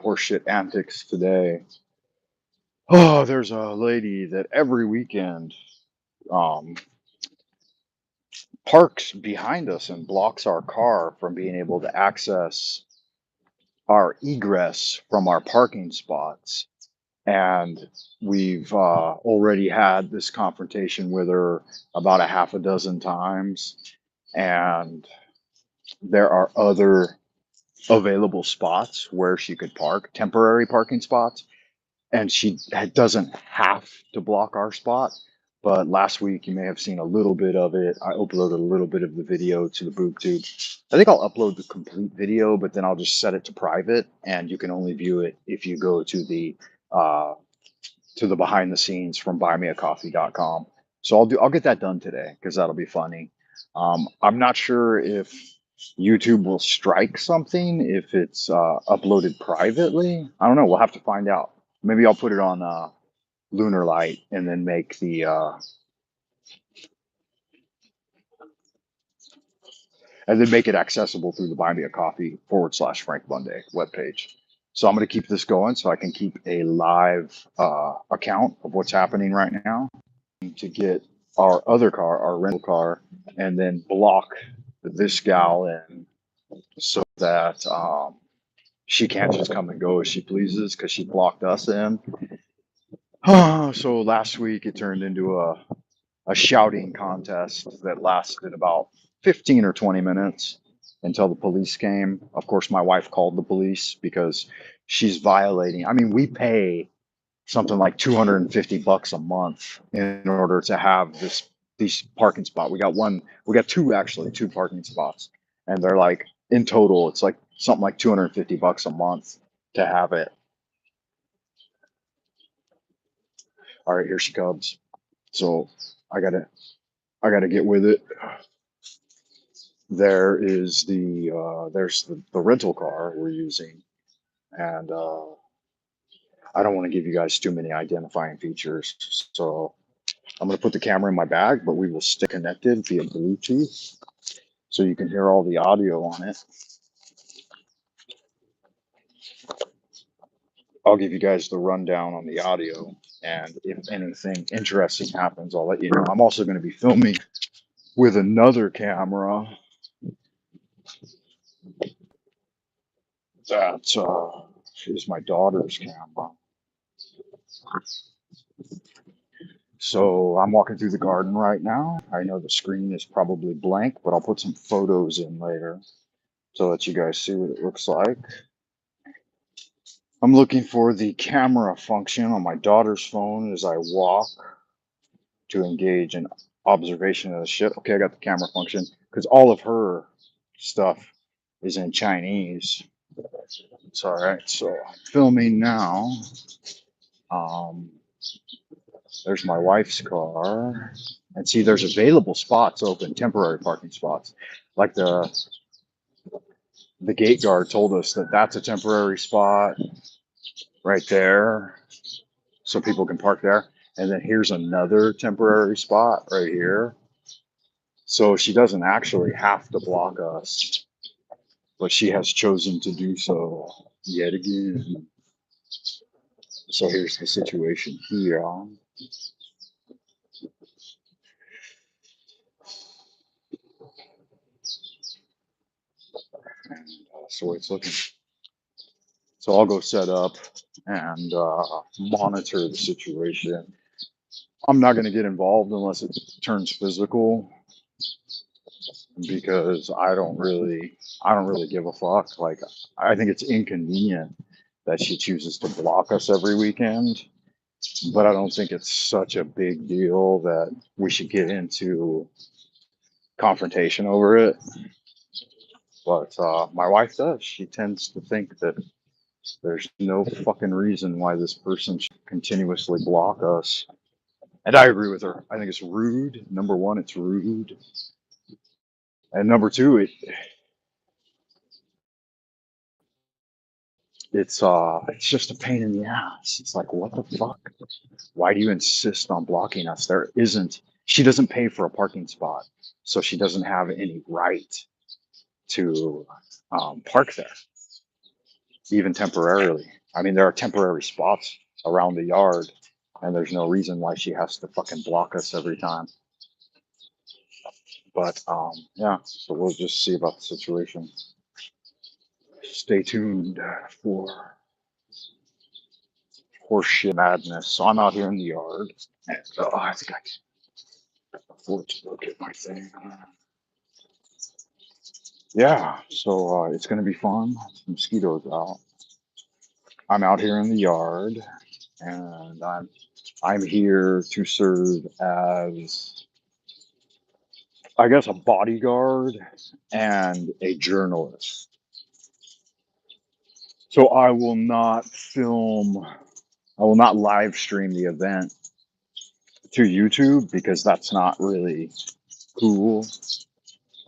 horseshit antics today. Oh, there's a lady that every weekend um, parks behind us and blocks our car from being able to access our egress from our parking spots. And we've already had this confrontation with her about a half a dozen times. And there are other available spots where she could park, temporary parking spots, and she doesn't have to block our spot. But last week, you may have seen a little bit of it. I uploaded a little bit of the video to the boob tube. I think I'll upload the complete video, but then I'll just set it to private, and you can only view it if you go uh, to the behind the scenes from buymeacoffee.com. So I'll get that done today because that'll be funny. I'm not sure if YouTube will strike something if it's uploaded privately. I don't know. We'll have to find out. Maybe I'll put it on Lunar Light and then make the and then make it accessible through the Buy Me a Coffee /Frank Monday webpage. So I'm going to keep this going so I can keep a live account of what's happening right now to get our other car, our rental car, and then block this gal in so that she can't just come and go as she pleases because she blocked us in. So last week it turned into a shouting contest that lasted about 15 or 20 minutes until the police came. Of course, my wife called the police because she's violating. I mean, we pay something like $250 a month in order to have these parking spot. We got two parking spots, and they're like in total, it's like something like $250 a month to have it. All right, here she comes. So I gotta get with it. There's the rental car we're using, and I don't want to give you guys too many identifying features, so I'm going to put the camera in my bag, but we will stay connected via Bluetooth so you can hear all the audio on it. I'll give you guys the rundown on the audio, and if anything interesting happens, I'll let you know. I'm also going to be filming with another camera that is my daughter's camera. So I'm walking through the garden right now. I know the screen is probably blank, but I'll put some photos in later so that you guys see what it looks like. I'm looking for the camera function on my daughter's phone as I walk to engage in observation of the shit. Okay, I got the camera function because all of her stuff is in Chinese. It's all right. So I'm filming now. There's my wife's car. And see, there's available spots open, temporary parking spots. Like the gate guard told us that that's a temporary spot right there. So people can park there. And then here's another temporary spot right here. So she doesn't actually have to block us, but she has chosen to do so yet again. So here's the situation here. And so it's looking. So I'll go set up and monitor the situation. I'm not going to get involved unless it turns physical because I don't really give a fuck. Like, I think it's inconvenient that she chooses to block us every weekend, but I don't think it's such a big deal that we should get into confrontation over it. But my wife does. She tends to think that there's no fucking reason why this person should continuously block us. And I agree with her. I think it's rude. Number one, it's rude. And number two, it's just a pain in the ass. It's like, what the fuck? Why do you insist on blocking us? She doesn't pay for a parking spot, so she doesn't have any right to park there. even temporarily. I mean, there are temporary spots around the yard, and there's no reason why she has to fucking block us every time. But yeah, so we'll just see about the situation. Stay tuned for horseshit madness. So I'm out here in the yard, and I think I can afford to look at my thing. Yeah, so it's gonna be fun. Mosquitoes out. I'm out here in the yard, and I'm here to serve as, I guess, a bodyguard and a journalist. So I will not film, I will not live stream the event to YouTube because that's not really cool.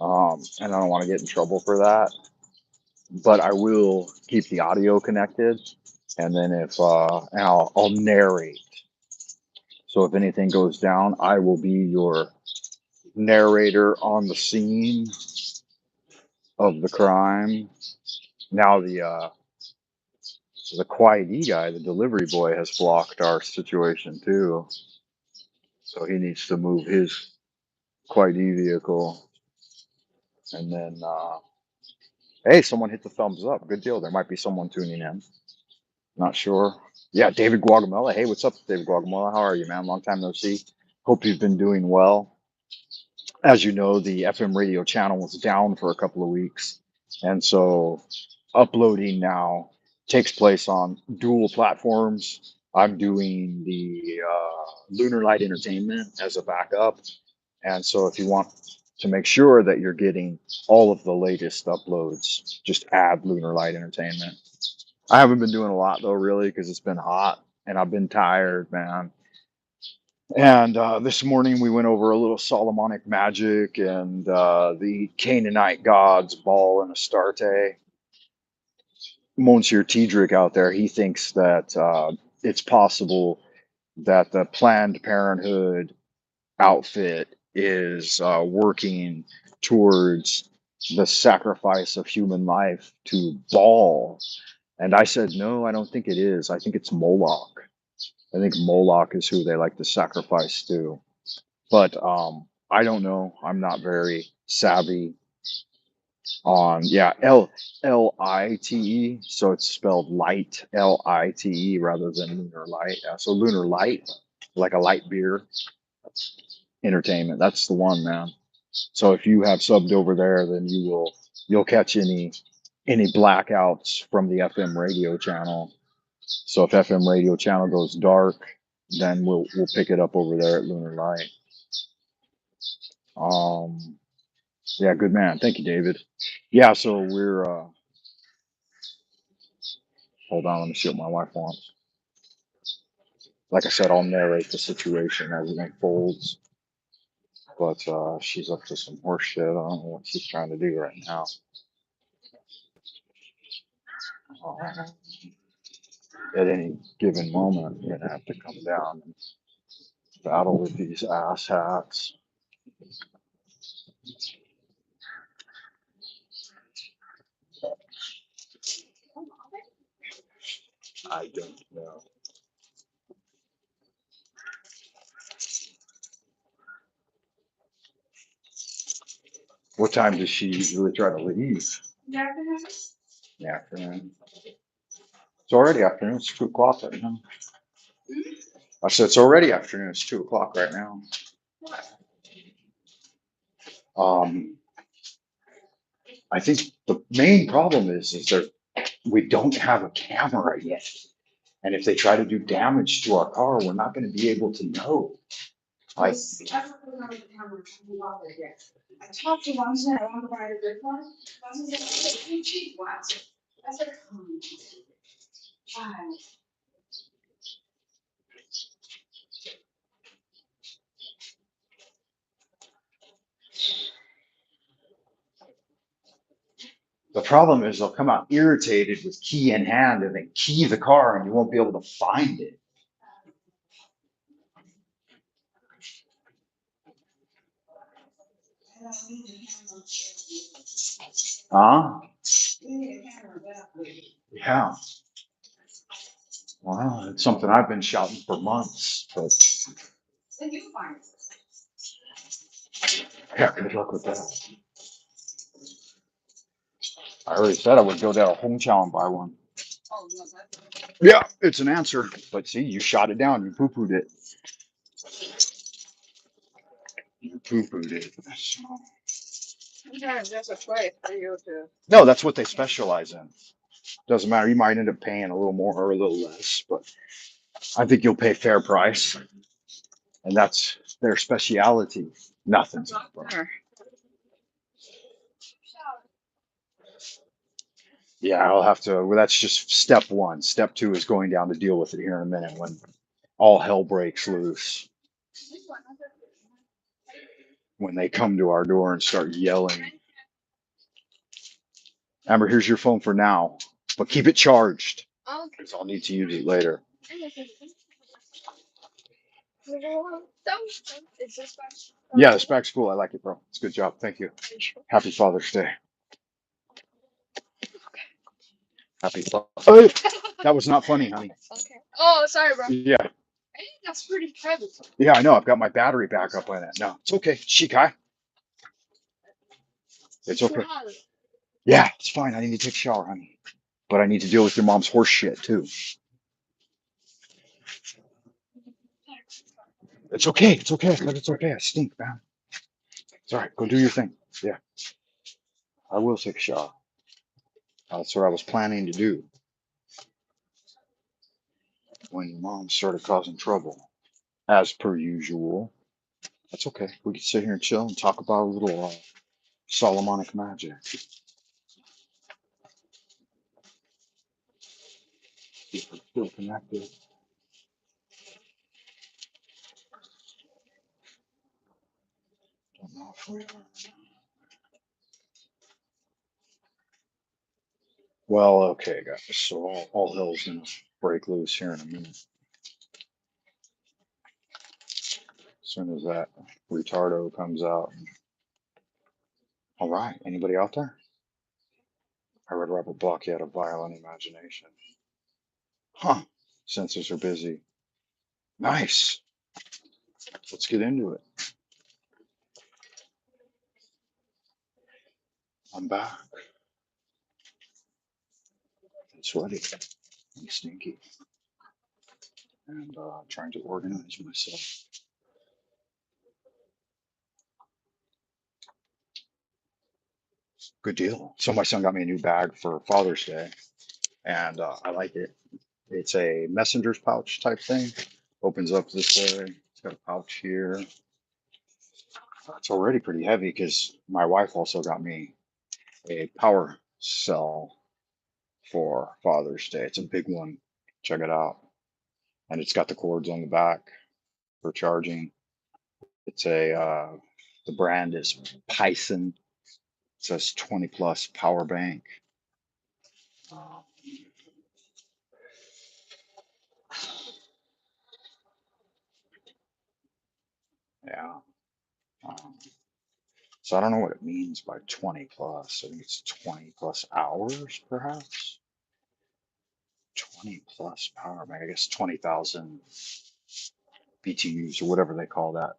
And I don't want to get in trouble for that. But I will keep the audio connected, and then and I'll narrate. So if anything goes down, I will be your narrator on the scene of the crime. Now the quiet E guy, the delivery boy, has blocked our situation too. So he needs to move his quiet E vehicle. And then, hey, someone hit the thumbs up. Good deal. There might be someone tuning in. Not sure. Yeah, David Guagamela. Hey, what's up, David Guagamela? How are you, man? Long time no see. Hope you've been doing well. As you know, the FM radio channel was down for a couple of weeks. And so uploading now takes place on dual platforms. I'm doing the Lunar Light Entertainment as a backup. And so if you want to make sure that you're getting all of the latest uploads, just add Lunar Light Entertainment. I haven't been doing a lot though, really, because it's been hot and I've been tired, man. And this morning we went over a little Solomonic magic and the Canaanite gods, Baal and Astarte. Monsieur Tiedrick out there, he thinks that it's possible that the Planned Parenthood outfit is working towards the sacrifice of human life to Baal. And I said, no, I don't think it is. I think it's Moloch. I think Moloch is who they like to sacrifice to. But I don't know. I'm not very savvy on, yeah, Lite. So it's spelled light, Lite, rather than lunar light. So lunar light, like a light beer entertainment. That's the one, man. So if you have subbed over there, then you'll catch any blackouts from the FM radio channel. So if FM radio channel goes dark, then we'll pick it up over there at Lunar Light. Yeah, good man. Thank you, David. Yeah, so we're hold on, let me see what my wife wants. Like I said, I'll narrate the situation as it unfolds. But she's up to some horse shit. I don't know what she's trying to do right now. At any given moment, I'm gonna have to come down and battle with these ass hats. I don't know. What time does she usually try to leave? In the afternoon. It's already afternoon. It's 2 o'clock right now. I said it's already afternoon. It's 2 o'clock right now. Um, I think the main problem is that we don't have a camera yet, and if they try to do damage to our car, we're not going to be able to know. Like, the problem is they'll come out irritated with key in hand and then key the car, and you won't be able to find it. Huh? Yeah. Well, it's something I've been shouting for months, but yeah, good luck with that. I already said I would go down to Hongqiao and buy one. Yeah, it's an answer. But see, you shot it down. You poo-pooed it. You poo-pooed it. So- No, that's what they specialize in. Doesn't matter. You might end up paying a little more or a little less, but I think you'll pay fair price, and that's their speciality. Nothing's better. Yeah, I'll have to. Well, that's just step one. Step two is going down to deal with it here in a minute when all hell breaks loose. When they come to our door and start yelling. Amber, here's your phone for now, but keep it charged because I'll need to use it later. Yeah, it's back school. I like it, bro. It's a good job. Thank you. Happy Father's Day. Happy Father's Day. That was not funny, honey. Oh, sorry, bro. Yeah. I think that's pretty heavy. Yeah, I know. I've got my battery backup on it. No, it's okay. Shikai. It's okay. Yeah, it's fine. I need to take a shower, honey. But I need to deal with your mom's horse shit, too. It's okay. It's okay. It's okay. I stink, man. It's all right. Go do your thing. Yeah, I will take a shower. That's what I was planning to do when your mom started causing trouble, as per usual. That's okay. We can sit here and chill and talk about a little Solomonic magic. If we're still connected. Don't know if we are. Well, okay, guys. So all hell's gonna break loose here in a minute. As soon as that retardo comes out. All right. Anybody out there? I read Robert Block. He had a violent imagination. Huh. Sensors are busy. Nice. Let's get into it. I'm back. I'm sweaty and stinky and trying to organize myself. Good deal. So my son got me a new bag for Father's Day, and I like it. It's a messenger's pouch type thing. Opens up this way. It's got a pouch here. It's already pretty heavy because my wife also got me a power cell for Father's Day. It's a big one. Check it out. And it's got the cords on the back for charging. It's the brand is Python. It says 20 plus power bank. Um, yeah. Um, so I don't know what it means by 20 plus. I think it's 20 plus hours, perhaps. 20 plus power bank. I guess 20,000 BTUs or whatever they call that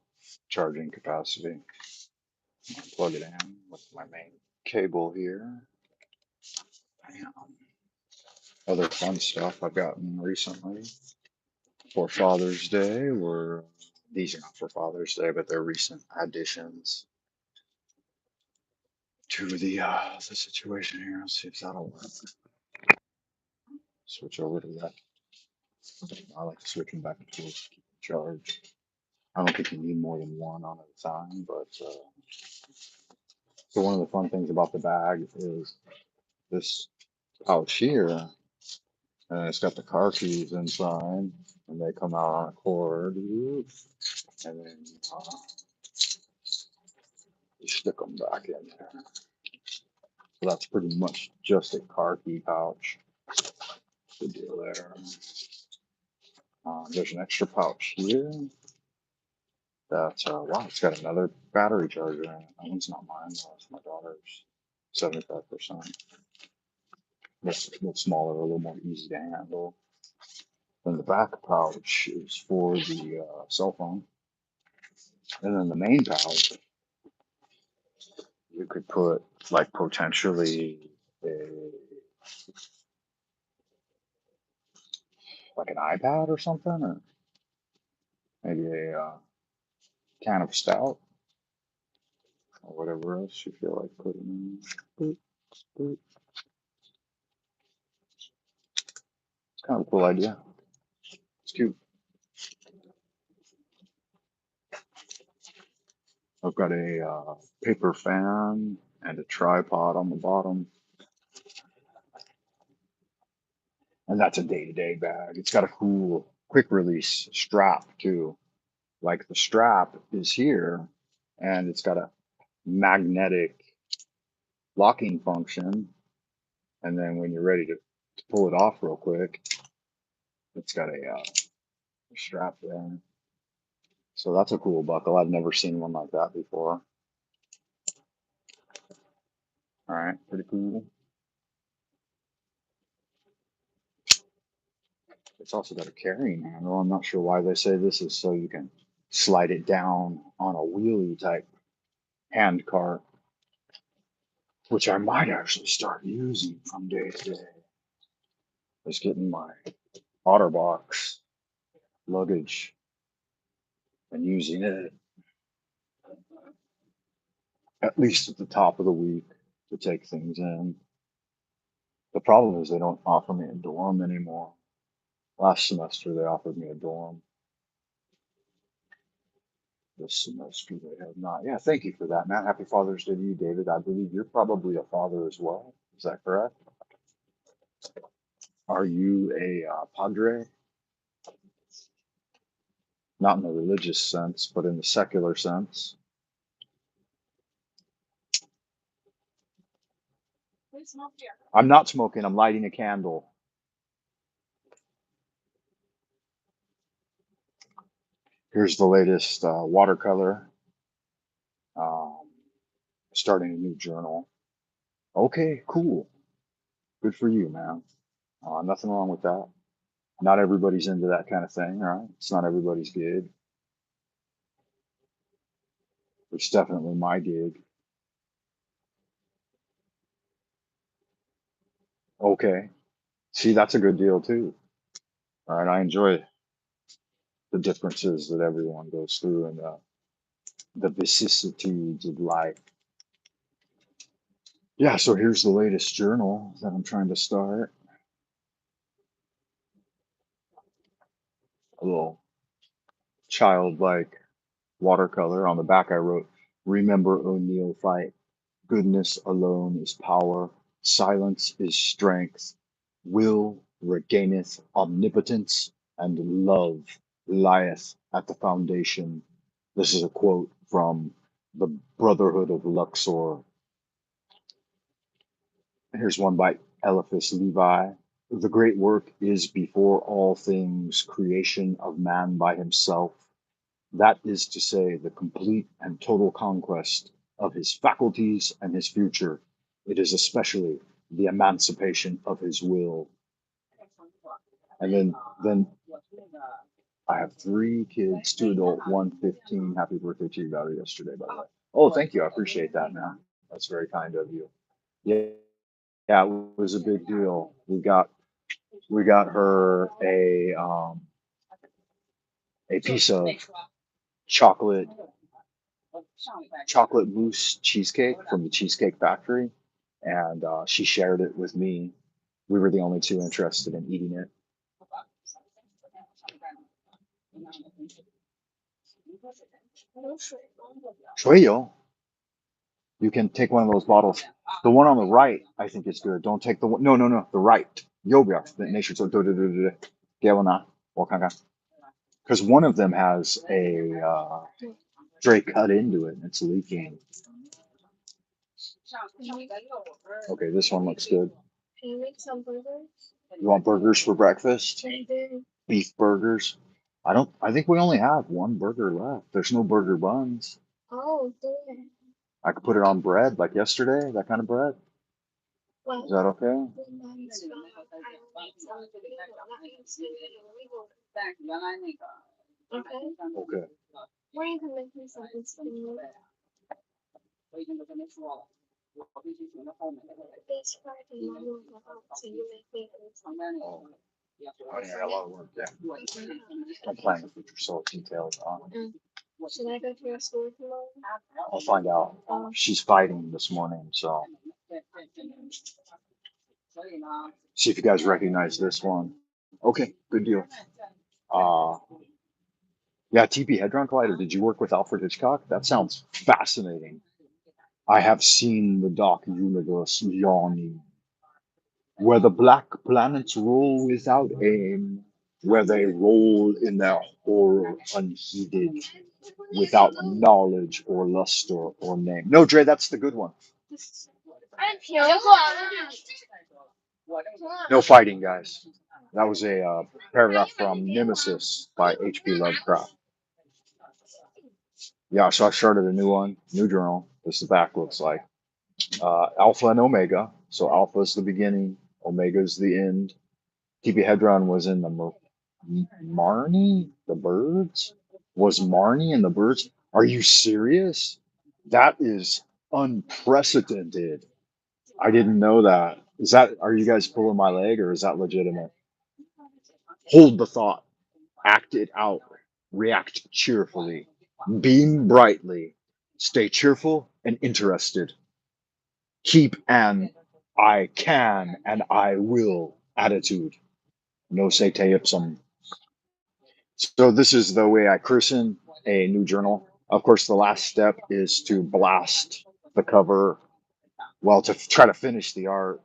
charging capacity. I'm gonna plug it in with my main cable here. Bam. Other fun stuff I've gotten recently for Father's Day were these are not for Father's Day, but they're recent additions to the situation here. Let's see if that'll work. Switch over to that. I like to switch them back and forth to keep it charged. I don't think you need more than one on at a time, but so one of the fun things about the bag is this pouch here, and it's got the car keys inside, and they come out on a cord, and then you stick them back in there. So that's pretty much just a car key pouch. Good deal there. There's an extra pouch here. That's wow, it's got another battery charger in it. That one's not mine, though. It's my daughter's. 75%. That's a little smaller, a little more easy to handle. Then the back pouch is for the cell phone. And then the main pouch, you could put like potentially a, like an iPad or something, or maybe a can of stout or whatever else you feel like putting in. Boop, boop. It's kind of a cool idea. It's cute. I've got a paper fan and a tripod on the bottom, and that's a day-to-day bag. It's got a cool quick release strap too. Like the strap is here, and it's got a magnetic locking function, and then when you're ready to pull it off real quick, it's got a strap there. So that's a cool buckle. I've never seen one like that before. All right, pretty cool. It's also got a carrying handle. I'm not sure why they say this is so you can slide it down on a wheelie type hand cart, which I might actually start using from day to day. Just getting my OtterBox luggage and using it at least at the top of the week to take things in. The problem is they don't offer me a dorm anymore. Last semester they offered me a dorm. This semester they have not. Yeah, thank you for that, man. Happy Father's Day to you, David. I believe you're probably a father as well. Is that correct? Are you a padre? Not in the religious sense, but in the secular sense. I'm not smoking. I'm lighting a candle. Here's the latest watercolor. Um, Starting a new journal. Okay, cool. Good for you, man. Nothing wrong with that. Not everybody's into that kind of thing, right? It's not everybody's gig. It's definitely my gig. Okay. See, that's a good deal too. All right. I enjoy the differences that everyone goes through and the vicissitudes of life. Yeah. So here's the latest journal that I'm trying to start. A little childlike watercolor. On the back, I wrote, "Remember, O neophyte, goodness alone is power, silence is strength, will regaineth omnipotence, and love lieth at the foundation." This is a quote from the Brotherhood of Luxor. Here's one by Eliphas Levi. "The great work is before all things creation of man by himself, that is to say, the complete and total conquest of his faculties and his future. It is especially the emancipation of his will." And then I have three kids, two adult, one 15. Happy birthday to your daughter yesterday, by the way. Oh, thank you. I appreciate that, man. That's very kind of you. Yeah, yeah, it was a big deal. We got her a piece of chocolate chocolate mousse cheesecake from the Cheesecake Factory, and she shared it with me. We were the only two interested in eating it. Shueyo, you can take one of those bottles. The one on the right, I think is good. Don't take the one. No, no, no. The right. 右边 那是对对对对对，给我拿，我看看。Because one of them has a straight cut into it and it's leaking. Okay, this one looks good. Can you make some burgers? You want burgers for breakfast? Beef burgers? I think we only have one burger left. There's no burger buns. Oh, there. I could put it on bread like yesterday, that kind of bread. Well, Is that okay? when mine's gone, I will make some video that is illegal. Okay? Okay. Or you can make me something similar. This Friday, Mom will go out, so you make me something. Oh, oh yeah, a lot of work. Yeah. I'm planning with your soul details on. Should I go to your school tomorrow? I'll find out. She's fighting this morning, so see if you guys recognize this one. Okay, good deal. Uh, yeah, TP Hadron Collider. Did you work with Alfred Hitchcock? That sounds fascinating. I have seen the Dark Universe yawning, where the black planets roll without aim, where they roll in their horror unheeded, without knowledge or luster or name. No, Dre, that's the good one. No fighting, guys. That was a paragraph from Nemesis by H.P. Lovecraft. Yeah, so I started a new one, new journal. This the back looks like. Alpha and Omega. So Alpha is the beginning, Omega is the end. TB Hedron was in the Marnie, the birds? Was Marnie and the birds? Are you serious? That is unprecedented. I didn't know that. Are you guys pulling my leg or is that legitimate? Hold the thought, act it out, react cheerfully, beam brightly, stay cheerful and interested. Keep an I can and I will attitude. No se te ipsum. So this is the way I christen a new journal. Of course, the last step is to blast the cover, well, to try to finish the art,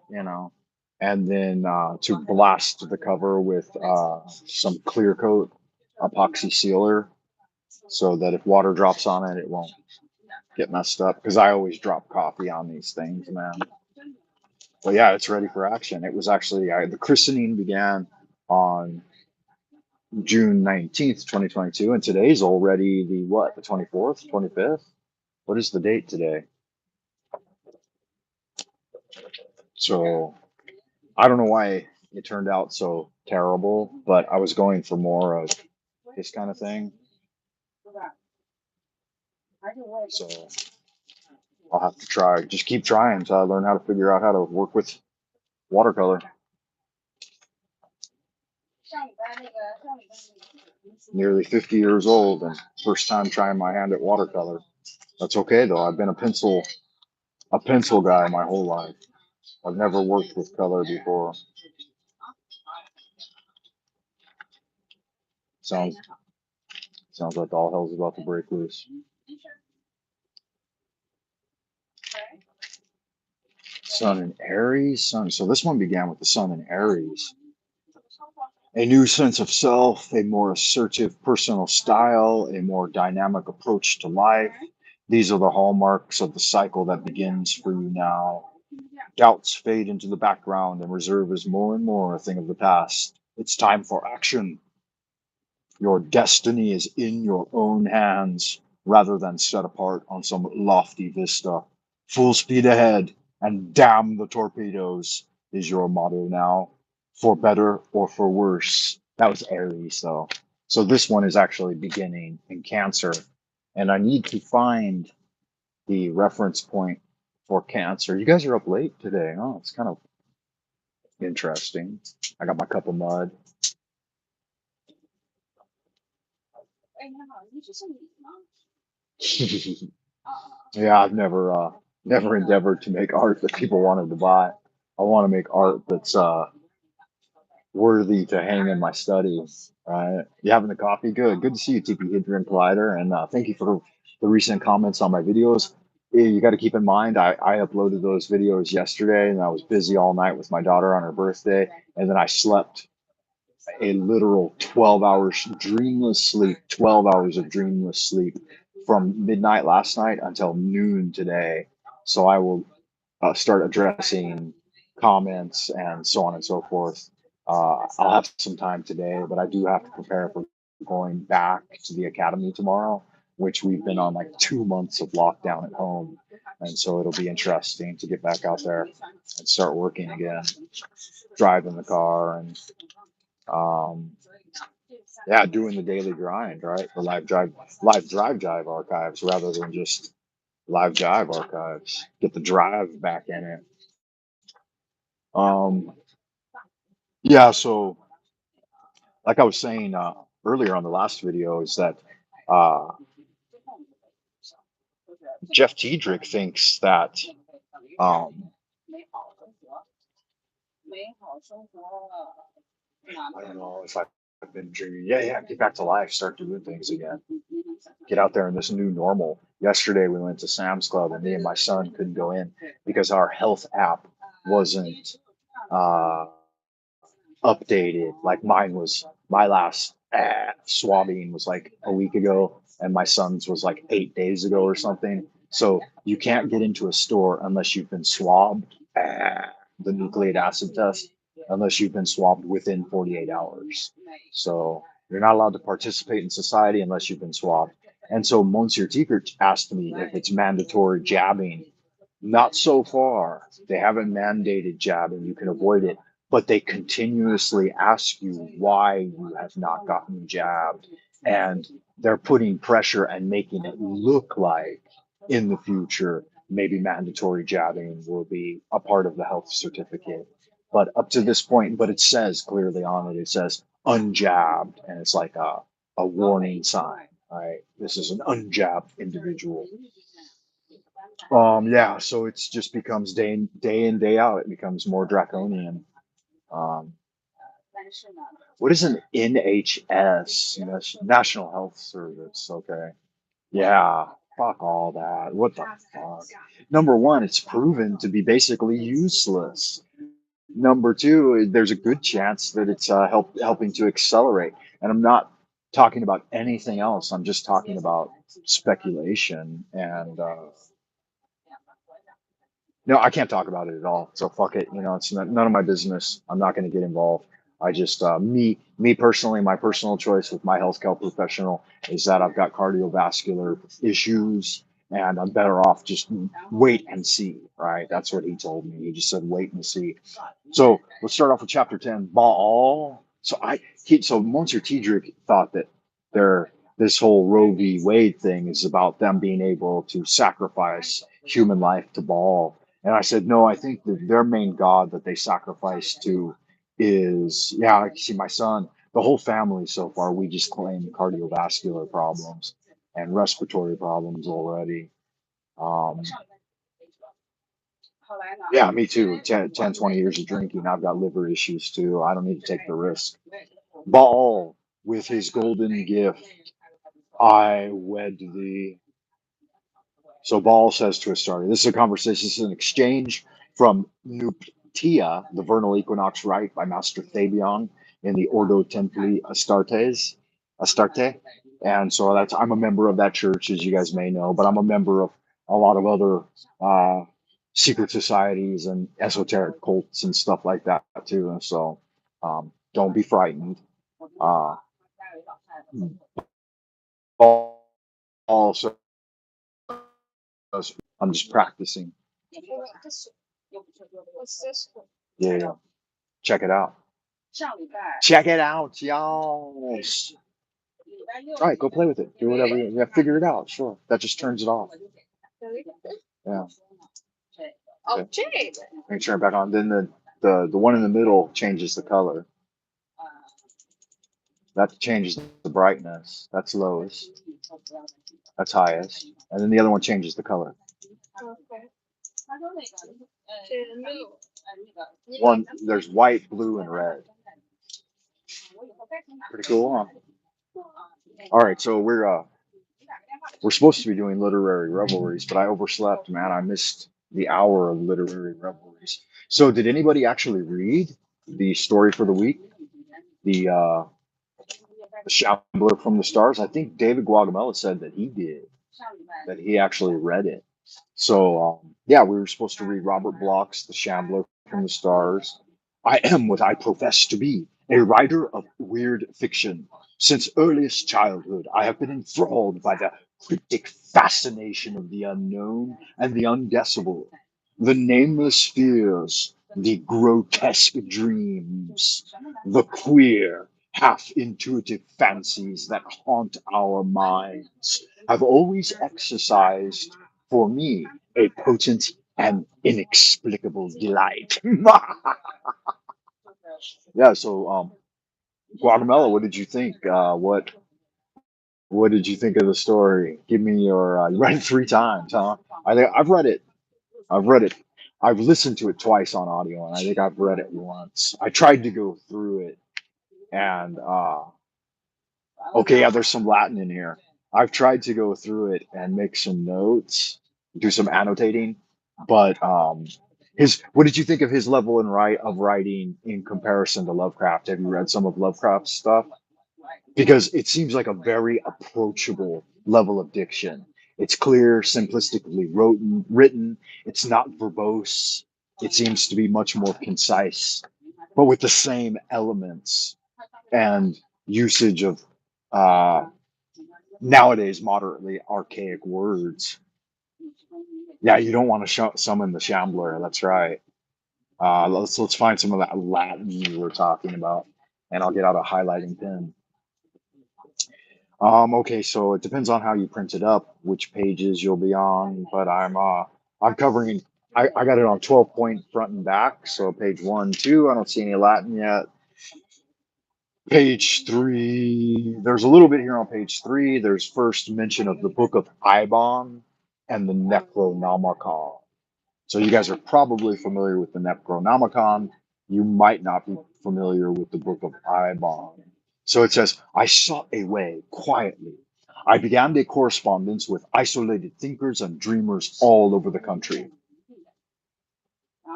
and then to blast the cover with some clear coat epoxy sealer so that if water drops on it, it won't get messed up. Because I always drop coffee on these things, man. But yeah, it's ready for action. It was actually, the christening began on June 19th, 2022, and today's already the what, the 24th, 25th? What is the date today? So I don't know why it turned out so terrible, but I was going for more of this kind of thing. So I'll have to try, just keep trying until I learn how to figure out how to work with watercolor. Nearly 50 years old and first time trying my hand at watercolor. That's okay though. I've been a pencil guy my whole life. I've never worked with color before. Sounds sounds like all hell's about to break loose. Sun in Aries, Sun. So this one began with the Sun in Aries. A new sense of self, a more assertive personal style, a more dynamic approach to life. These are the hallmarks of the cycle that begins for you now. Doubts fade into the background and reserve is more and more a thing of the past. It's time for action. Your destiny is in your own hands rather than set apart on some lofty vista. Full speed ahead and damn the torpedoes is your motto now, for better or for worse. That was Aries, though. So this one is actually beginning in Cancer. And I need to find the reference point for Cancer. You guys are up late today. Oh, it's kind of interesting. I got my cup of mud. Yeah, I've never endeavored to make art that people wanted to buy. I want to make art that's worthy to hang in my study. Right? You having the coffee? Good. Good to see you, TP Hidden Collider, and thank you for the recent comments on my videos. You got to keep in mind, I uploaded those videos yesterday, and I was busy all night with my daughter on her birthday, and then I slept a literal 12 hours dreamless sleep, 12 hours of dreamless sleep from midnight last night until noon today. So I will start addressing comments and so on and so forth. I'll have some time today, but I do have to prepare for going back to the academy tomorrow, which we've been on like 2 months of lockdown at home. And so it'll be interesting to get back out there and start working again, driving the car and um, yeah, doing the daily grind, right? The live drive jive archives rather than just live jive archives. Get the drive back in it. Um, yeah, so like I was saying earlier on the last video, is that uh, Jeff Tiedrick thinks that um, I don't know if I've been dreaming. Yeah, yeah, get back to life, start doing things again, get out there in this new normal. Yesterday we went to Sam's Club and me and my son couldn't go in because our health app wasn't uh, updated. Like mine was, my last swabbing was like a week ago, and my son's was like 8 days ago or something. So you can't get into a store unless you've been swabbed, the nucleic acid test, unless you've been swabbed within 48 hours. So you're not allowed to participate in society unless you've been swabbed. And so Monsieur Tiekert asked me if it's mandatory jabbing. Not so far. They haven't mandated jabbing. You can avoid it, but they continuously ask you why you have not gotten jabbed. And they're putting pressure and making it look like in the future, maybe mandatory jabbing will be a part of the health certificate. But up to this point, but it says clearly on it, it says unjabbed, and it's like a warning sign, right? This is an unjabbed individual. Yeah, so it's just becomes day in, day out, it becomes more draconian. Um, what is an NHS? National Health Service. Okay. Yeah, fuck all that. What the fuck? Number one, it's proven to be basically useless. Number two, there's a good chance that it's helping to accelerate. And I'm not talking about anything else. I'm just talking about speculation and no, I can't talk about it at all. So fuck it. It's none of my business. I'm not going to get involved. I just me personally, my personal choice with my healthcare professional is that I've got cardiovascular issues, and I'm better off just wait and see. Right? That's what he told me. He just said wait and see. So let's start off with chapter 10. Baal. So Monsieur Tiedrick thought that this whole Roe v. Wade thing is about them being able to sacrifice human life to Baal. And I said, no, I think that their main god that they sacrifice to is, yeah, I see my son, the whole family so far, we just claim cardiovascular problems and respiratory problems already. Um, yeah, me too. 20 years of drinking, I've got liver issues too. I don't need to take the risk. Baal, with his golden gift, I wed thee. So Baal says to Astarte, this is a conversation, this is an exchange from Nuptia, the vernal equinox rite by Master Fabian in the Ordo Templi Astarte. And so I'm a member of that church, as you guys may know, but I'm a member of a lot of other uh, secret societies and esoteric cults and stuff like that too. And so don't be frightened. Uh, Baal also, I'm just practicing. What's this one? Yeah, yeah. Check it out. Check it out, y'all. All right, go play with it. Do whatever yeah, figure it out. Sure. That just turns it off. Yeah. Oh, Okay. Jade. Let me turn it back on. Then the one in the middle changes the color. That changes the brightness. That's lowest. That's highest. And then the other one changes the color. Okay. Jade, no. One there's white, blue, and red. Pretty cool, huh? All right, so we're supposed to be doing literary revelries, but I overslept, man. I missed the hour of literary revelries. So, did anybody actually read the story for the week? The Shambler from the Stars? I think David Guagamela said that he did, that he actually read it. So, yeah, we were supposed to read Robert Bloch's The Shambler from the Stars. I am what I profess to be, a writer of weird fiction. Since earliest childhood, I have been enthralled by the cryptic fascination of the unknown and the undecible, the nameless fears, the grotesque dreams, the queer, half intuitive fancies that haunt our minds have always exercised, for me, a potent and inexplicable delight. Yeah, so Guatemala, what did you think? What did you think of the story? Give me your. You read it 3 times, huh? I think I've read it. I've read it. I've listened to it twice on audio, and I think I've read it once. I tried to go through it, and okay, yeah, there's some Latin in here. I've tried to go through it and make some notes, do some annotating, but his. What did you think of his level of writing in comparison to Lovecraft? Have you read some of Lovecraft's stuff? Because it seems like a very approachable level of diction. It's clear, simplistically written. It's not verbose. It seems to be much more concise, but with the same elements and usage of uh, nowadays moderately archaic words. Yeah, you don't want to summon the Shambler. That's right. Let's find some of that Latin you were talking about, and I'll get out a highlighting pen. Okay, so it depends on how you print it up, which pages you'll be on, but I'm covering I got it on 12 point front and back, so page 1, 2, I don't see any Latin yet. Page 3, there's a little bit here on page 3. There's first mention of the book of Ibon and the Necronomicon. So you guys are probably familiar with the Necronomicon. You might not be familiar with the Book of Ibon. So it says, I sought a way quietly. I began a correspondence with isolated thinkers and dreamers all over the country.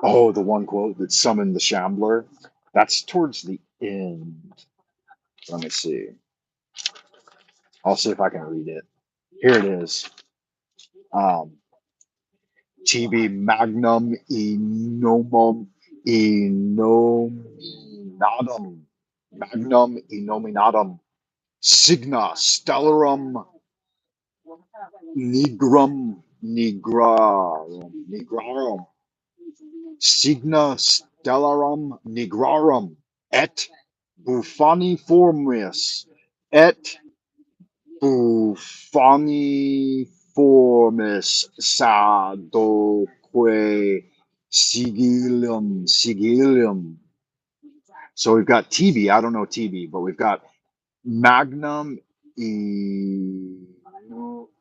Oh, the one quote that summoned the Shambler. That's towards the end. Let me see. I'll see if I can read it. Here it is. Um, TB Magnum Enomum Enominatum Magnum Enominatum Signa Stellarum Nigrarum Signa Stellarum Nigrarum et Buffaniformis et Buffaniformis sadoque sigillum. So we've got TB. I don't know TB, but we've got Magnum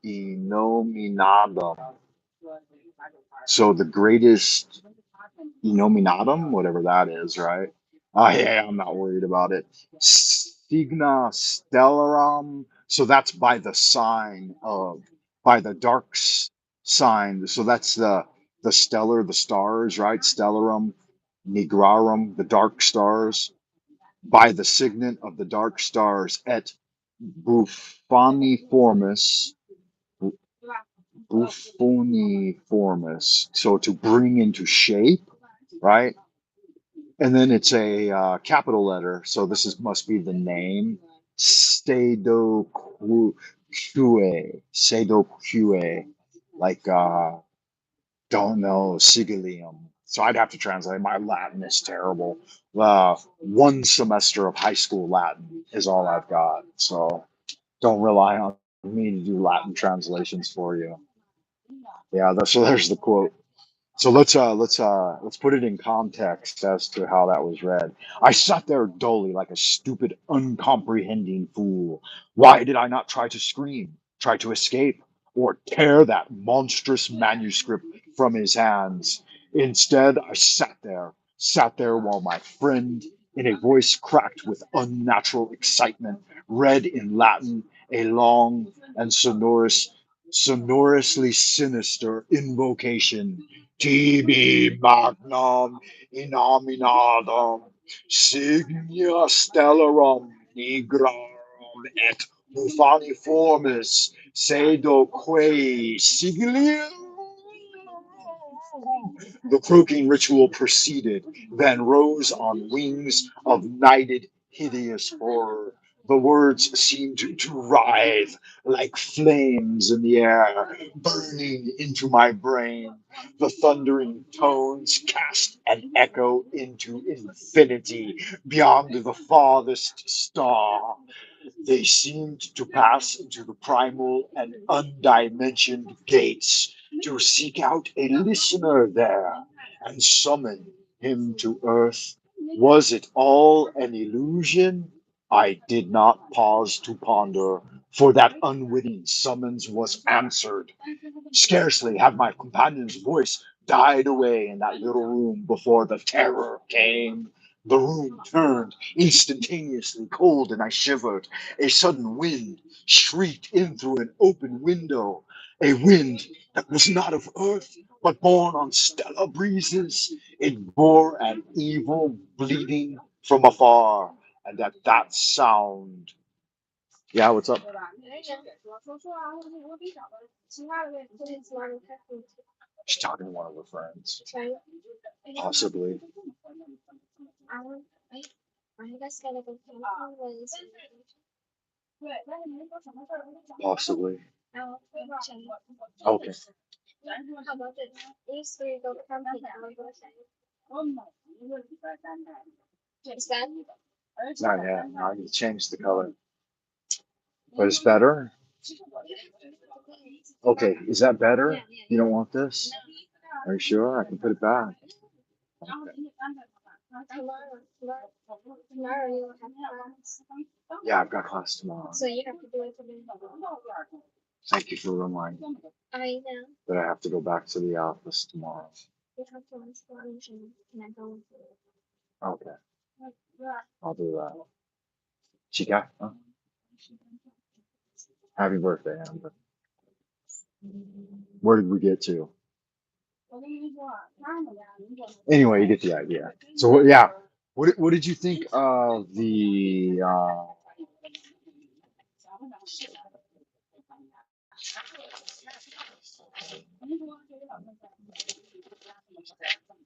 Enominatum. So the greatest Enominatum, whatever that is, right? Yeah, I'm not worried about it. Signa Stellarum. So that's by the sign of, by the sign. So that's the stellar, the stars, right? Stellarum Nigrarum, the dark stars. By the signet of the dark stars et Buffaniformis. Buffoniformis. So to bring into shape, right? And then it's a capital letter. So this is must be the name. Sedoque. Sedoque. Like don't know, sigillium. So I'd have to translate. My Latin is terrible. One semester of high school Latin is all I've got. So don't rely on me to do Latin translations for you. Yeah, so there's the quote. So let's put it in context as to how that was read. I sat there dully like a stupid, uncomprehending fool. Why did I not try to scream, try to escape, or tear that monstrous manuscript from his hands? Instead, I sat there while my friend, in a voice cracked with unnatural excitement, read in Latin a long and sonorously sinister invocation. Tibi magnum innominatum signia stellarum nigrarum et bufaniformis sedoque sigillium. The croaking ritual proceeded, then rose on wings of nighted, hideous horror. The words seemed to writhe like flames in the air, burning into my brain. The thundering tones cast an echo into infinity beyond the farthest star. They seemed to pass into the primal and undimensioned gates to seek out a listener there and summon him to earth. Was it all an illusion? I did not pause to ponder, for that unwitting summons was answered. Scarcely had my companion's voice died away in that little room before the terror came. The room turned instantaneously cold, and I shivered. A sudden wind shrieked in through an open window, a wind that was not of earth, but borne on stellar breezes. It bore an evil bleating from afar, and at that sound, yeah, what's up? 我说说啊，我比较的其他的对其他的太复杂。She's talking to one of her friends, 哎，possibly, I guess gotta go camping was possibly. out Okay, how about this? If we go camping, I will go is that not yet. I need to change the color, but it's better. Okay, is that better? You don't want this? Are you sure? I can put it back. Okay. tomorrow you will have class. Yeah, I've got class tomorrow. So you have to do it today. Thank you for reminding me I know. that I have to go back to the office tomorrow. You have to installation and I go with it. Okay, I'll do that. Chica, huh? Happy birthday, Amber. Where did we get to? Anyway, you get the idea. So, yeah, what did you think of the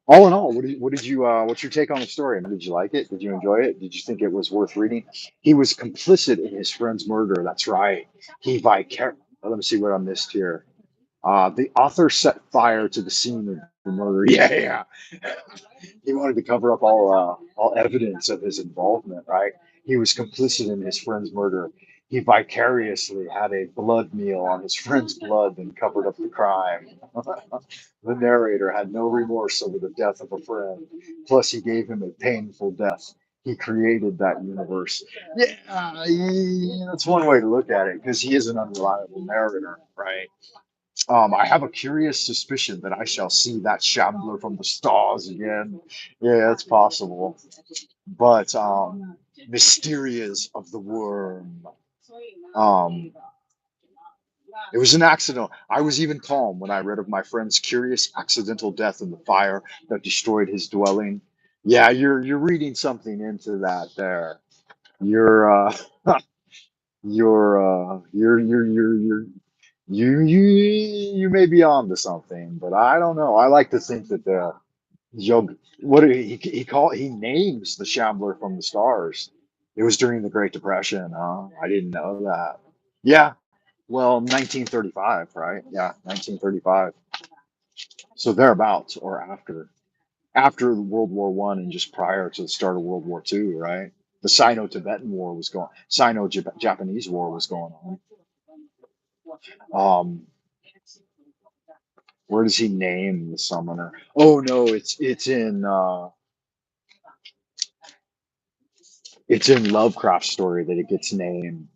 all in all, what's your take on the story? Did you like it? Did you enjoy it? Did you think it was worth reading? He was complicit in his friend's murder. That's right. Let me see what I missed here. The author set fire to the scene of the murder. Yeah, yeah. He wanted to cover up all evidence of his involvement. Right. He was complicit in his friend's murder. He vicariously had a blood meal on his friend's blood and covered up the crime. The narrator had no remorse over the death of a friend. Plus, he gave him a painful death. He created that universe. Yeah, that's one way to look at it because he is an unreliable narrator, right? I have a curious suspicion that I shall see that shambler from the stars again. Yeah, it's possible. But Mysterious of the Worm. Um, it was an accident. I was even calm when I read of my friend's curious accidental death in the fire that destroyed his dwelling. Yeah, you're reading something into that there. You're you're you may be on to something, but I don't know. I like to think that the Yog what did he names the Shambler from the stars. It was during the Great Depression, huh? I didn't know that. Yeah, well, 1935, right? Yeah, 1935. So thereabouts or after World War One and just prior to the start of World War Two, right? The Sino-Tibetan War was going, Sino-Japanese War was going on. Where does he name the summoner? Oh no, it's in Lovecraft's story that it gets named.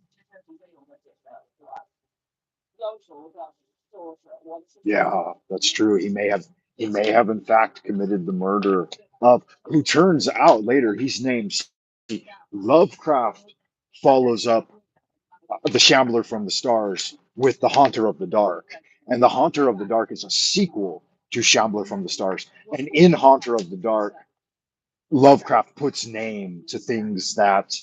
Yeah, that's true. He may have in fact committed the murder of who turns out later he's named. Lovecraft follows up the Shambler from the Stars with the Haunter of the Dark, and the Haunter of the Dark is a sequel to Shambler from the Stars. And in Haunter of the Dark, Lovecraft puts name to things that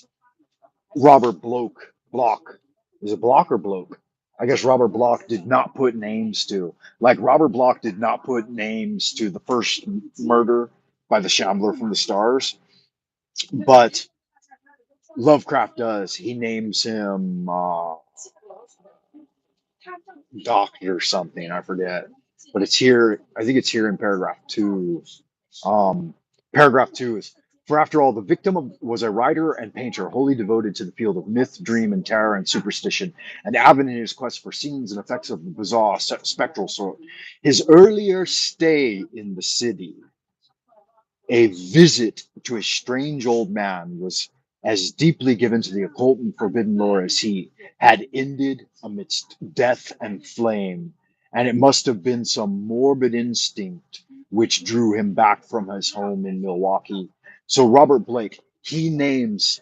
Robert Block, is it Block or Bloke? I guess Robert Block did not put names to. Like Robert Block did not put names to the first murder by the Shambler from the Stars, but Lovecraft does. He names him Doctor something. I forget, but it's here. I think it's here in paragraph two. Um, Paragraph two is, for after all, the was a writer and painter wholly devoted to the field of myth, dream, and terror and superstition, and avid in his quest for scenes and effects of the bizarre, spectral sort. His earlier stay in the city, a visit to a strange old man, was as deeply given to the occult and forbidden lore as he had ended amidst death and flame, and it must have been some morbid instinct which drew him back from his home in Milwaukee. So Robert Blake, he names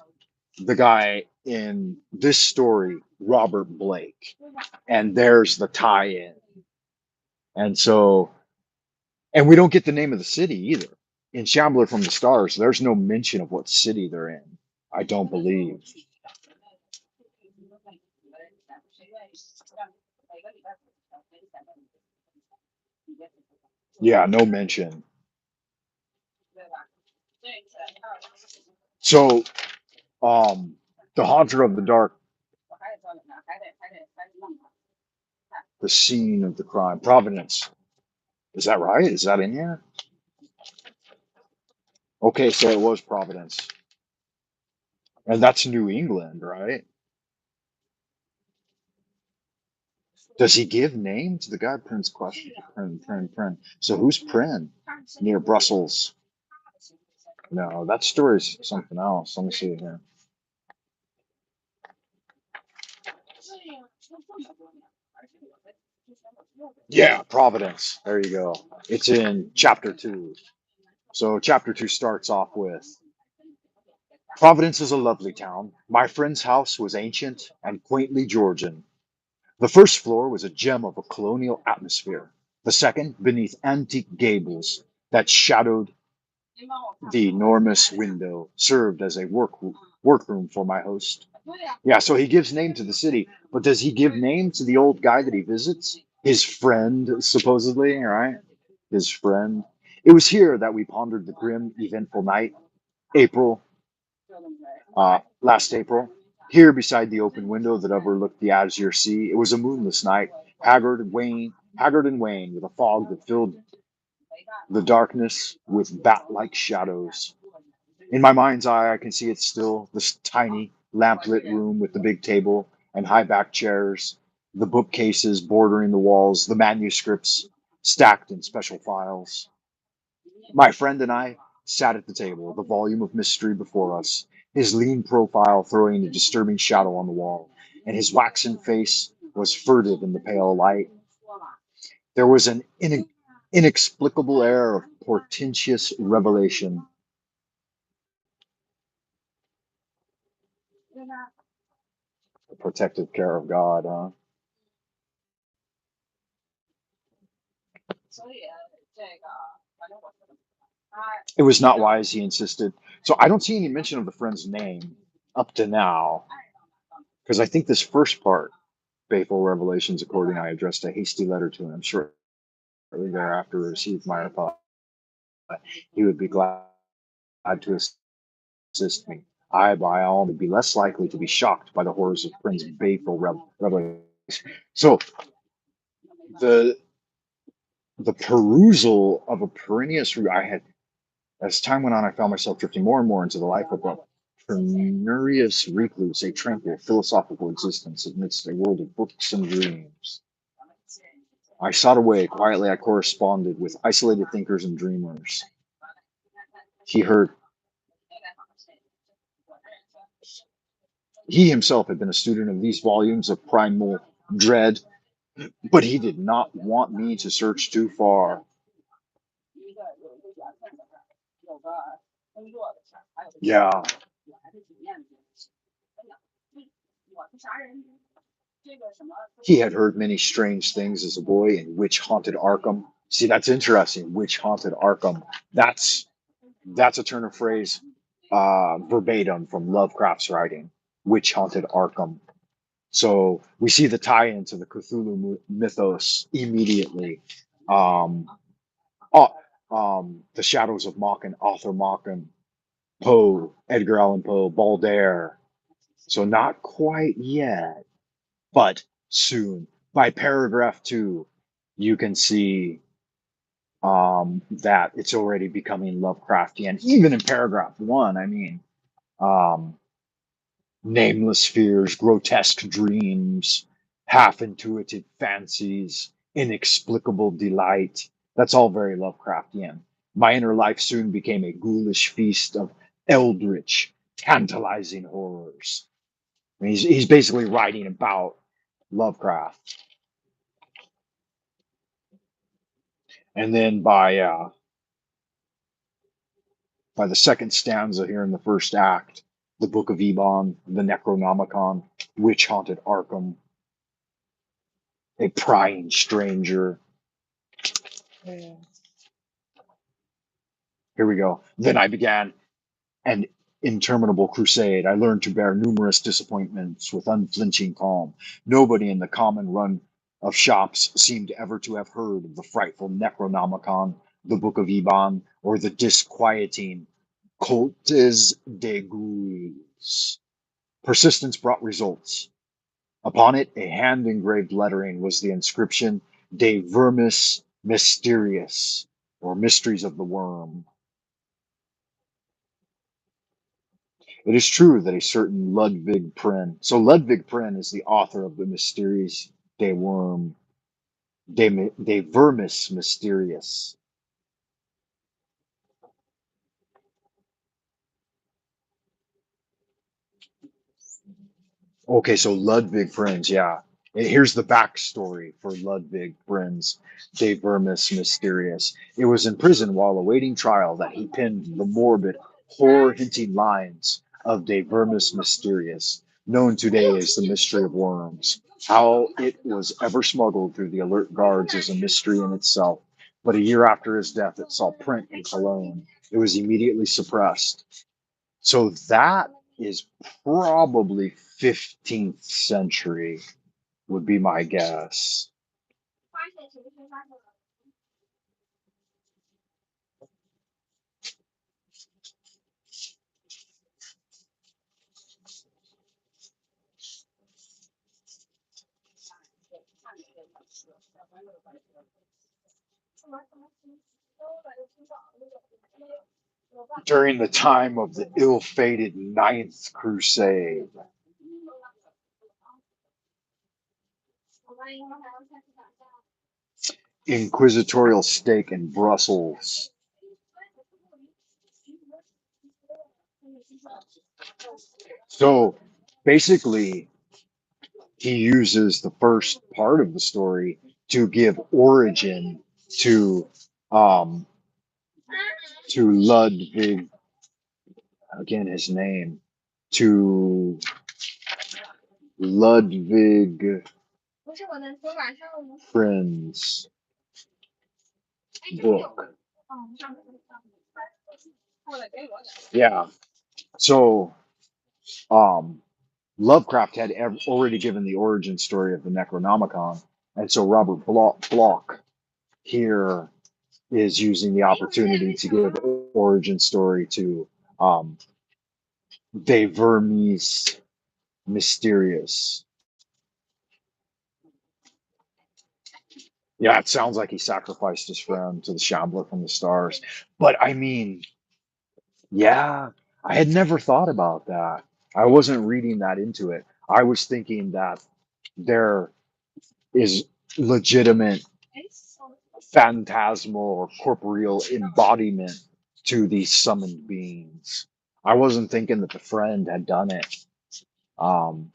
the guy in this story Robert Blake, and there's the tie-in. And so, and we don't get the name of the city either. In Shambler from the Stars, there's no mention of what city they're in. I don't believe. Yeah, no mention. So, the Haunter of the Dark, the scene of the crime, Providence. Is that right? Is that in here? Okay, so it was Providence, and that's New England, right? Does he give name to the guy? Prince question. Prin. So who's Prin? Near Brussels. No, that story's something else. Let me see here. Yeah, Providence. There you go. It's in chapter two. So chapter two starts off with, Providence is a lovely town. My friend's house was ancient and quaintly Georgian. The first floor was a gem of a colonial atmosphere. The second, beneath antique gables that shadowed the enormous window, served as a workroom for my host. Yeah, so he gives name to the city, but does he give name to the old guy that he visits? His friend, supposedly, right? His friend. It was here that we pondered the grim, eventful night, April, last April. Here, beside the open window that overlooked the azure sea, it was a moonless night, haggard and wan, with a fog that filled the darkness with bat-like shadows. In my mind's eye, I can see it still, this tiny, lamplit room with the big table and high back chairs, the bookcases bordering the walls, the manuscripts stacked in special files. My friend and I sat at the table, the volume of mystery before us, his lean profile throwing a disturbing shadow on the wall, and his waxen face was furtive in the pale light. There was an inexplicable air of portentous revelation. The protective care of God, huh? It was not wise, he insisted. So I don't see any mention of the friend's name up to now, because I think this first part, Faithful Revelations according, I addressed a hasty letter to him shortly thereafter received my reply. He would be glad to assist me. I, by all means, would be less likely to be shocked by the horrors of Prince Faithful Revelation. So the the perusal of a perennius, I had, as time went on, I found myself drifting more and more into the life of a penurious recluse, a tranquil philosophical existence amidst a world of books and dreams. I sought away, quietly I corresponded with isolated thinkers and dreamers. He heard, he himself had been a student of these volumes of primal dread, but he did not want me to search too far. Yeah, he had heard many strange things as a boy in Witch Haunted Arkham. See, that's interesting. Witch Haunted Arkham. That's that's a turn of phrase verbatim from Lovecraft's writing. Witch Haunted Arkham. So we see the tie-in to the Cthulhu mythos immediately. Um, uh, the Shadows of Machen, Arthur Machen, Poe, Edgar Allan Poe, Balder. So not quite yet, but soon. By paragraph 2, you can see that it's already becoming Lovecraftian. Even in paragraph 1, I mean, um, nameless fears, grotesque dreams, half intuitive fancies, inexplicable delight. That's all very Lovecraftian. My inner life soon became a ghoulish feast of eldritch, tantalizing horrors. I mean, he's basically writing about Lovecraft. And then by the second stanza here in the first act, the Book of Ebon, the Necronomicon, witch haunted Arkham, a prying stranger. And here we go. Then I began an interminable crusade. I learned to bear numerous disappointments with unflinching calm. Nobody in the common run of shops seemed ever to have heard of the frightful Necronomicon, the Book of Ebon, or the disquieting Coltes de Ghouls. Persistence brought results. Upon it, a hand engraved lettering was the inscription De Vermis Mysterious, or Mysteries of the Worm. It is true that a certain Ludwig Prynne, so Ludwig Prynne is the author of the Mysteries de Worm, de Vermis Mysterious. Okay, so Ludwig Prynne's, yeah. And here's the backstory for Ludwig Prynne's De Vermis Mysterious. It was in prison while awaiting trial that he penned the morbid, horror-hinting lines of De Vermis Mysterious, known today as the Mystery of Worms. How it was ever smuggled through the alert guards is a mystery in itself. But a year after his death, it saw print in Cologne. It was immediately suppressed. So that is probably 15th century, would be my guess. During the time of the ill fated Ninth Crusade. Inquisitorial stake in Brussels. So basically, he uses the first part of the story to give origin to um, Ludwig, again his name, to Ludwig Friends book. Yeah. So um, Lovecraft had already given the origin story of the Necronomicon, and so Robert Bloch here is using the opportunity to give origin story to um, De Vermis Mysterious. Yeah, it sounds like he sacrificed his friend to the Shambler from the stars. But I mean, yeah, I had never thought about that. I wasn't reading that into it. I was thinking that there is legitimate phantasmal or corporeal embodiment to these summoned beings. I wasn't thinking that the friend had done it. Um,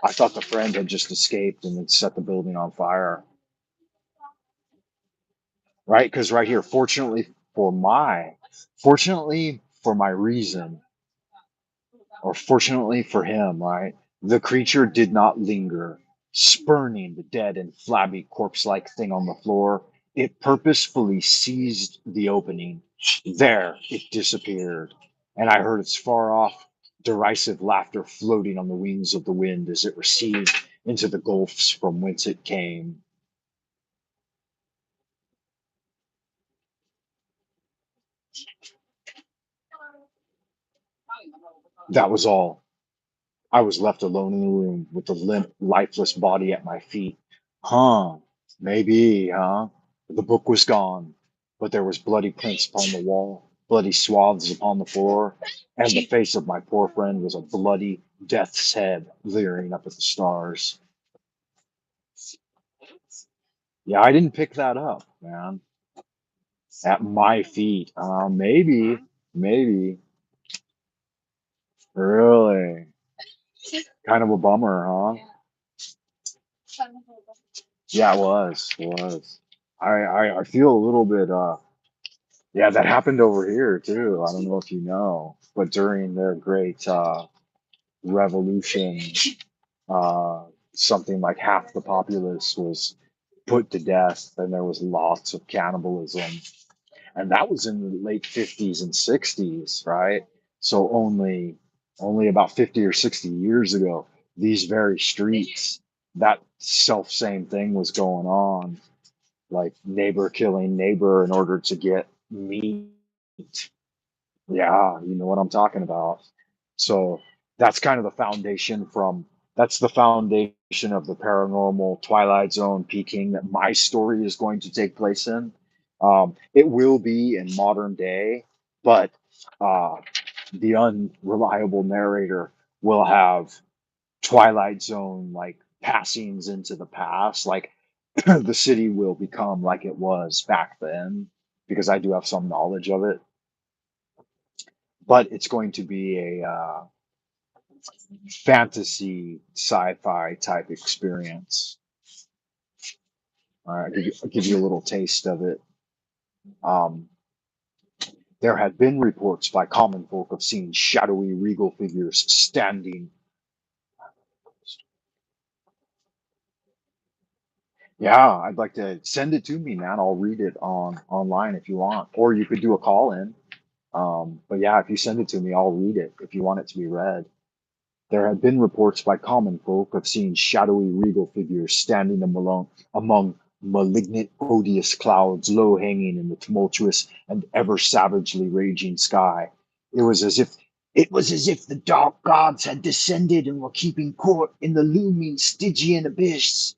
I thought the friend had just escaped and then set the building on fire, right? Because right here, fortunately for my reason, or fortunately for him, right? The creature did not linger, spurning the dead and flabby corpse like thing on the floor. It purposefully seized the opening. There, it disappeared. And I heard its far off, derisive laughter floating on the wings of the wind as it receded into the gulfs from whence it came. That was all. I was left alone in the room with the limp, lifeless body at my feet. Huh, maybe, huh? The book was gone, but there was bloody prints upon the wall, bloody swaths upon the floor, and the face of my poor friend was a bloody death's head leering up at the stars. Yeah, I didn't pick that up, man. At my feet. Maybe. Really? Kind of a bummer, huh? Yeah, it was. I feel a little bit yeah, that happened over here too. I don't know if you know, but during their great revolution, uh something like half the populace was put to death and there was lots of cannibalism. And that was in the late 50s and 60s, right? So only about 50 or 60 years ago, these very streets, that self same thing was going on, like neighbor killing neighbor in order to get meat. Yeah, you know what I'm talking about. So that's kind of the foundation from that's the foundation of the paranormal Twilight Zone Peking that my story is going to take place in. It will be in modern day, but uh, the unreliable narrator will have Twilight Zone like passings into the past. Like the city will become like it was back then because I do have some knowledge of it, but it's going to be a fantasy sci-fi type experience. I'll give you a little taste of it. Um, there had been reports by common folk of seeing shadowy regal figures standing. Yeah, I'd like to send it to me, man. I'll read it on online if you want, or you could do a call in. But yeah, if you send it to me, I'll read it if you want it to be read. There had been reports by common folk of seeing shadowy regal figures standing among malignant, odious clouds low hanging in the tumultuous and ever savagely raging sky. It was as if it was as if the dark gods had descended and were keeping court in the looming Stygian abyss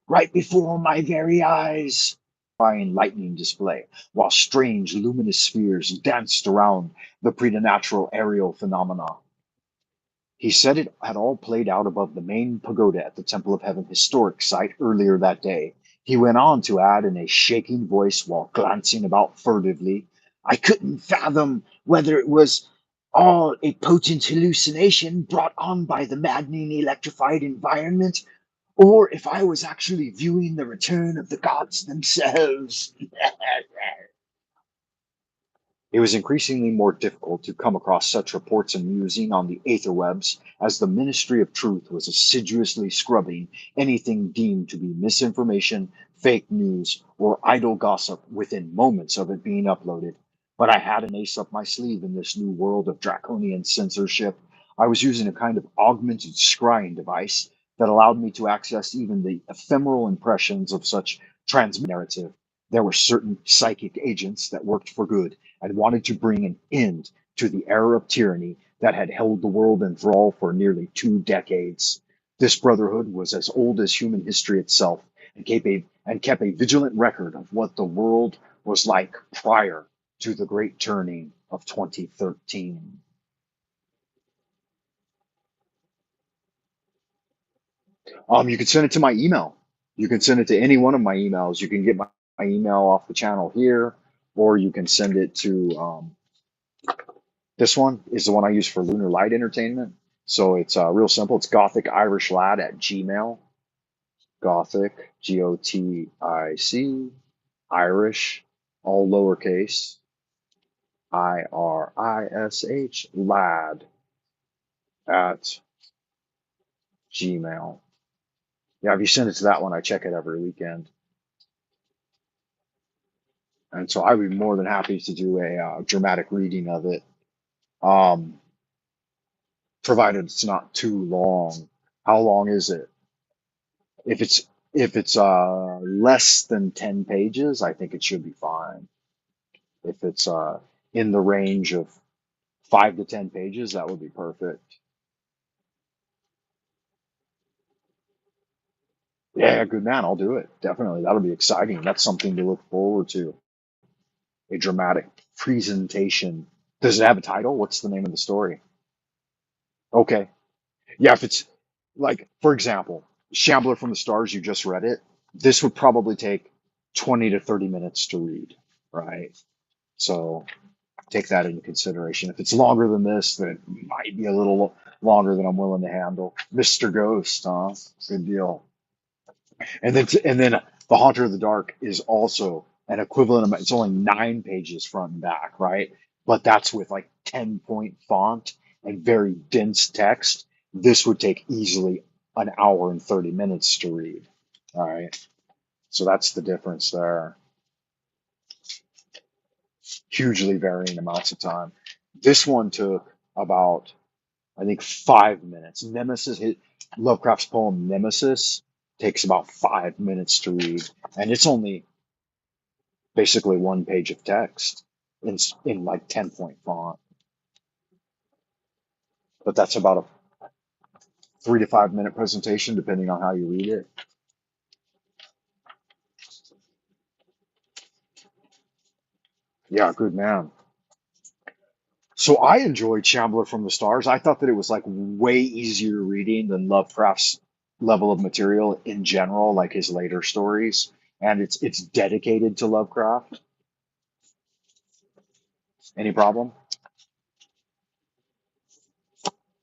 right before my very eyes. Fine lightning display, while strange luminous spheres danced around the preternatural aerial phenomena. He said it had all played out above the main pagoda at the Temple of Heaven historic site earlier that day. He went on to add in a shaking voice while glancing about furtively, I couldn't fathom whether it was all a potent hallucination brought on by the maddening electrified environment, or if I was actually viewing the return of the gods themselves. It was increasingly more difficult to come across such reports and musing on the aetherwebs as the Ministry of Truth was assiduously scrubbing anything deemed to be misinformation, fake news, or idle gossip within moments of it being uploaded. But I had an ace up my sleeve in this new world of draconian censorship. I was using a kind of augmented scrying device that allowed me to access even the ephemeral impressions of such transmitted narrative. There were certain psychic agents that worked for good and wanted to bring an end to the era of tyranny that had held the world in thrall for nearly 2 decades. This brotherhood was as old as human history itself and kept a vigilant record of what the world was like prior to the great turning of 2013. You can send it to my email. You can send it to any one of my emails. You can get my email off the channel here, or you can send it to this one is the one I use for Lunar Light Entertainment. So it's real simple. It's Gothic Irish Lad at Gmail. Gothic, Gotic, Irish, all lowercase, Irish, lad at Gmail. Yeah, if you send it to that one, I check it every weekend. And so I would be more than happy to do a dramatic reading of it, um, provided it's not too long. How long is it? If it's less than 10 pages, I think it should be fine. If it's in the range of 5 to 10 pages, that would be perfect. Yeah, good man. I'll do it. Definitely. That'll be exciting. That's something to look forward to. A dramatic presentation. Does it have a title? What's the name of the story? Okay. Yeah, if it's like, for example, Shambler from the Stars, you just read it. This would probably take 20 to 30 minutes to read, right? So take that into consideration. If it's longer than this, then it might be a little longer than I'm willing to handle. Mr. Ghost, huh? Good deal. And then the Haunter of the Dark is also an equivalent of it's only 9 pages front and back, right? But that's with like 10-point font and very dense text. This would take easily an hour and 30 minutes to read. All right. So that's the difference there. Hugely varying amounts of time. This one took about, I think, 5 minutes. Lovecraft's poem Nemesis takes about 5 minutes to read. And it's only basically one page of text in like 10-point font. But that's about a 3 to 5 minute presentation, depending on how you read it. Yeah, good man. So I enjoyed Shambler from the Stars. I thought that it was like way easier reading than Lovecraft's level of material in general, like his later stories. And it's dedicated to Lovecraft. Any problem?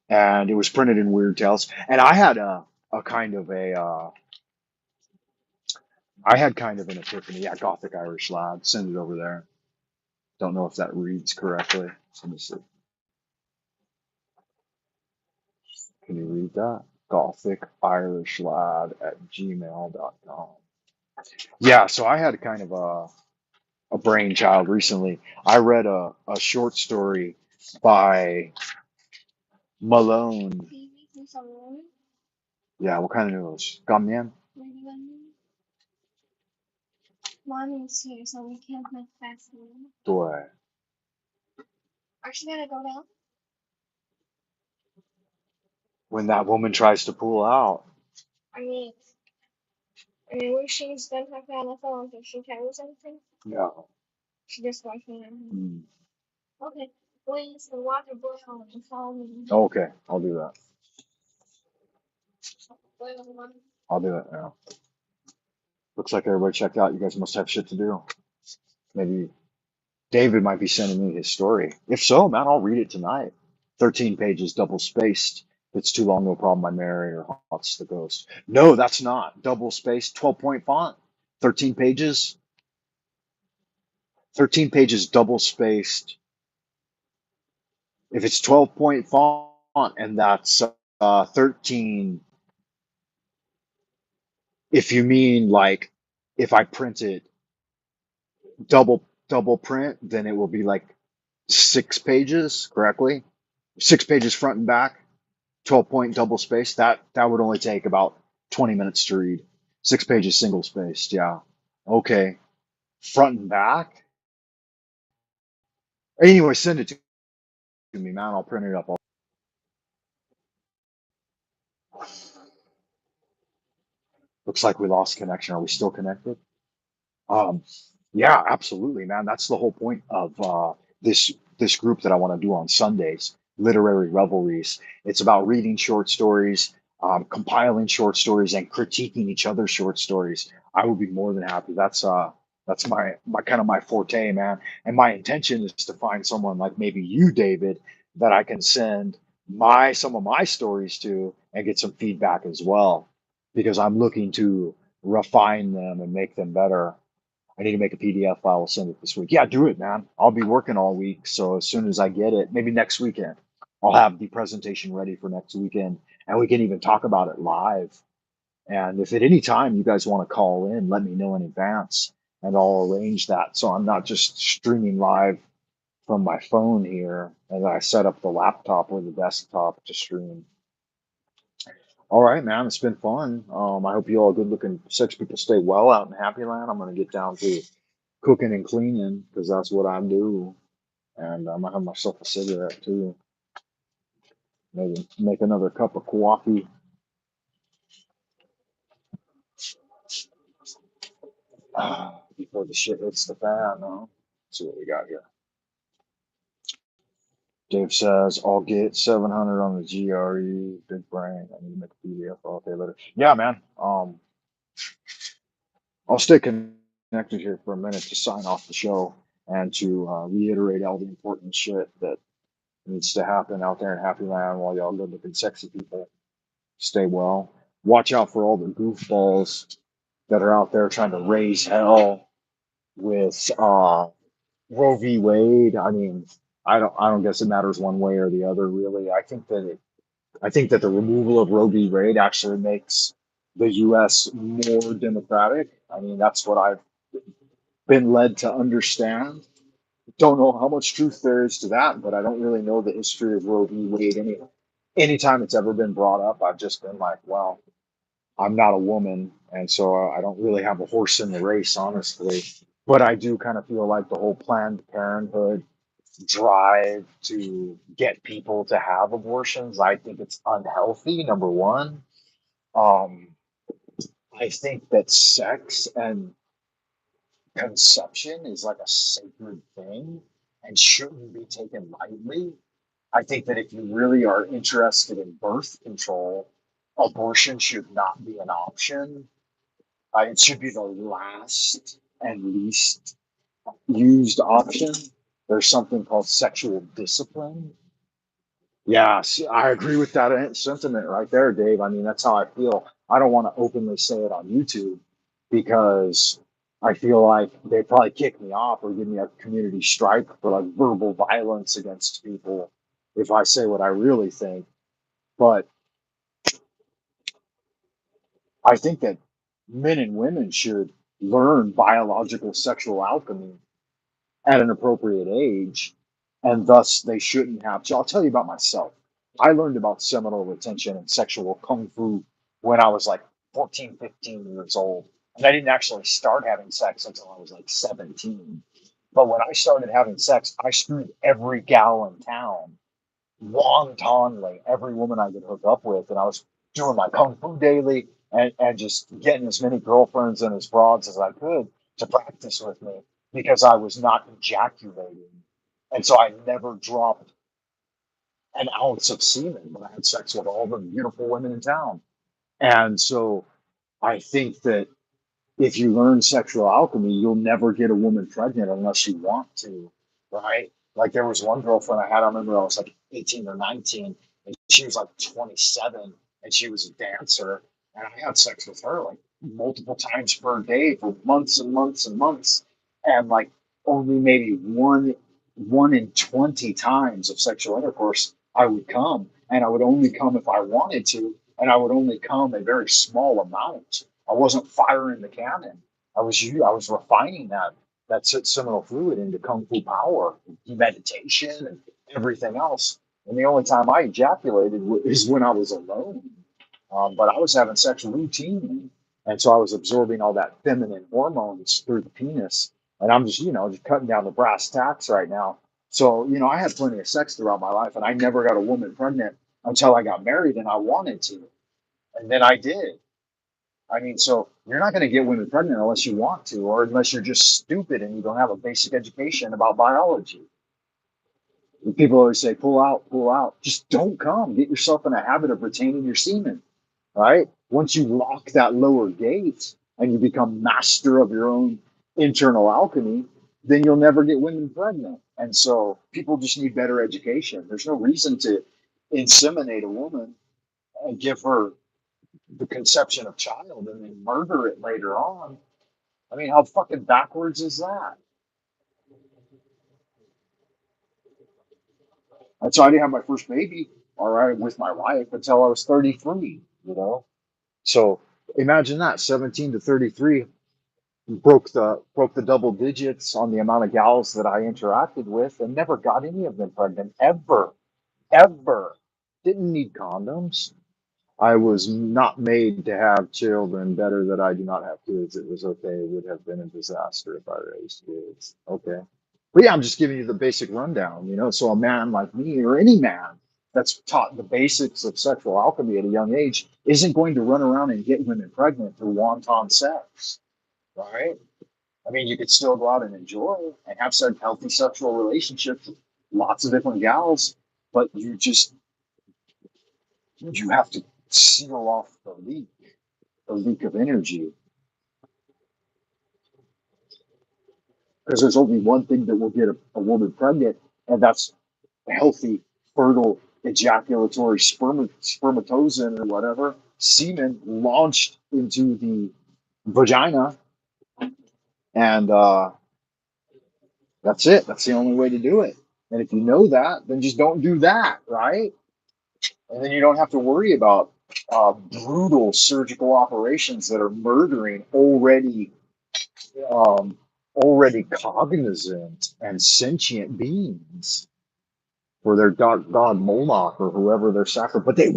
And it was printed in Weird Tales. And a kind of a I had kind of an epiphany. Yeah, Gothic Irish Lad. Send it over there. Don't know if that reads correctly. Let me see. Can you read that? Gothic Irish Lad at gmail.com. Yeah, so I had kind of a brainchild recently. I read a short story by Malone. Yeah, what kind of noodles? Gamyan? Mom is here, so we can't make fast food. 对. Are she gonna go down? When that woman tries to pull out. I mean, when she's done talking on the phone, does she tell us anything? No. She just wants me to know. Mm. Okay, please, the water boil and follow me. Okay, I'll do that. Boil the water. I'll do it now. Looks like everybody checked out. You guys must have shit to do. Maybe David might be sending me his story. If so, man, I'll read it tonight. 13 pages, double spaced. If it's too long, no problem. My narrator haunts the ghost. No, that's not. Double spaced, 12-point font. 13 pages. 13 pages, double spaced. If it's 12-point font and that's 13, if you mean like if I print it double print, then it will be like 6 pages, correctly? 6 pages front and back. 12-point double space, that would only take about 20 minutes to read. 6 pages single spaced, yeah. Okay. Front and back. Anyway, send it to me, man. I'll print it up. Looks like we lost connection. Are we still connected? Um, yeah, absolutely, man. That's the whole point of this group that I want to do on Sundays, literary revelries. It's about reading short stories, compiling short stories, and critiquing each other's short stories. I would be more than happy. That's my kind of my forte, man. And my intention is to find someone like maybe you, David, that I can send my some of my stories to and get some feedback as well, because I'm looking to refine them and make them better. I need to make a PDF file. I'll send it this week. Yeah, do it, man. I'll be working all week. So as soon as I get it, maybe next weekend, I'll have the presentation ready for next weekend and we can even talk about it live. And if at any time you guys want to call in, let me know in advance and I'll arrange that. So I'm not just streaming live from my phone here as I set up the laptop or the desktop to stream. All right, man. It's been fun. I hope you all good looking sex people stay well out in Happy Land. I'm going to get down to cooking and cleaning because that's what I do. And I'm gonna have myself a cigarette too. Maybe make another cup of coffee. before the shit hits the fan. Huh? Let's see what we got here. Dave says, I'll get 700 on the GRE. Big brain. I need to make a PDF. Okay, later. Yeah, man. I'll stay connected here for a minute to sign off the show and to reiterate all the important shit that needs to happen out there in Happy Land while y'all good looking sexy people stay well. Watch out for all the goofballs that are out there trying to raise hell with Roe v. Wade. I mean, I don't guess it matters one way or the other, really. I think that the removal of Roe v. Wade actually makes the U.S. more democratic. I mean, that's what I've been led to understand. Don't know how much truth there is to that, but I don't really know the history of Roe v. Wade anyway. Anytime it's ever been brought up, I've just been like, well, I'm not a woman, and so I don't really have a horse in the race, honestly. But I do kind of feel like the whole Planned Parenthood drive to get people to have abortions, I think it's unhealthy, number one. Um, I think that sex and conception is like a sacred thing and shouldn't be taken lightly. I think that if you really are interested in birth control, abortion should not be an option. It should be the last and least used option. There's something called sexual discipline. Yeah, I agree with that sentiment right there, Dave. I mean, that's how I feel. I don't want to openly say it on YouTube because I feel like they'd probably kick me off or give me a community strike for like verbal violence against people if I say what I really think. But I think that men and women should learn biological sexual alchemy at an appropriate age, and thus they shouldn't have to. I'll tell you about myself. I learned about seminal retention and sexual kung fu when I was like 14, 15 years old. And I didn't actually start having sex until I was like 17. But when I started having sex, I screwed every gal in town wantonly, every woman I could hook up with. And I was doing my kung fu daily and just getting as many girlfriends and as broads as I could to practice with me because I was not ejaculating. And so I never dropped an ounce of semen when I had sex with all the beautiful women in town. And so I think that if you learn sexual alchemy, you'll never get a woman pregnant unless you want to, right? Like there was one girlfriend I had, I remember I was like 18 or 19, and she was like 27, and she was a dancer, and I had sex with her like multiple times per day for months and months and months, and like only maybe one in 20 times of sexual intercourse I would come, and I would only come if I wanted to, and I would only come a very small amount. I wasn't firing the cannon. I was refining that seminal fluid into kung fu power, meditation, and everything else. And the only time I ejaculated is when I was alone. But I was having sex routinely, and so I was absorbing all that feminine hormones through the penis. And I'm just, just cutting down the brass tacks right now. So, I had plenty of sex throughout my life, and I never got a woman pregnant until I got married, and I wanted to, and then I did. I mean, so you're not going to get women pregnant unless you want to, or unless you're just stupid and you don't have a basic education about biology. And people always say, pull out, pull out. Just don't come. Get yourself in a habit of retaining your semen, right? Once you lock that lower gate and you become master of your own internal alchemy, then you'll never get women pregnant. And so people just need better education. There's no reason to inseminate a woman and give her the conception of child and then murder it later on. I mean, how fucking backwards is that? And so I didn't have my first baby, all right, with my wife until I was 33, So imagine that, 17 to 33, broke the double digits on the amount of gals that I interacted with and never got any of them pregnant ever, ever. Didn't need condoms. I was not made to have children. Better that I do not have kids. It was okay. It would have been a disaster if I raised kids. Okay. But yeah, I'm just giving you the basic rundown, So a man like me or any man that's taught the basics of sexual alchemy at a young age isn't going to run around and get women pregnant through wanton sex, right? I mean, you could still go out and enjoy and have some healthy sexual relationships with lots of different gals, but you have to seal off the leak of energy, because there's only one thing that will get a woman pregnant, and that's healthy, fertile, ejaculatory spermatozoon or whatever semen launched into the vagina, and that's it. That's the only way to do it. And if you know that, then just don't do that, right? And then you don't have to worry about brutal surgical operations that are murdering um, already cognizant and sentient beings for their god Moloch or whoever they're sacrificing. But they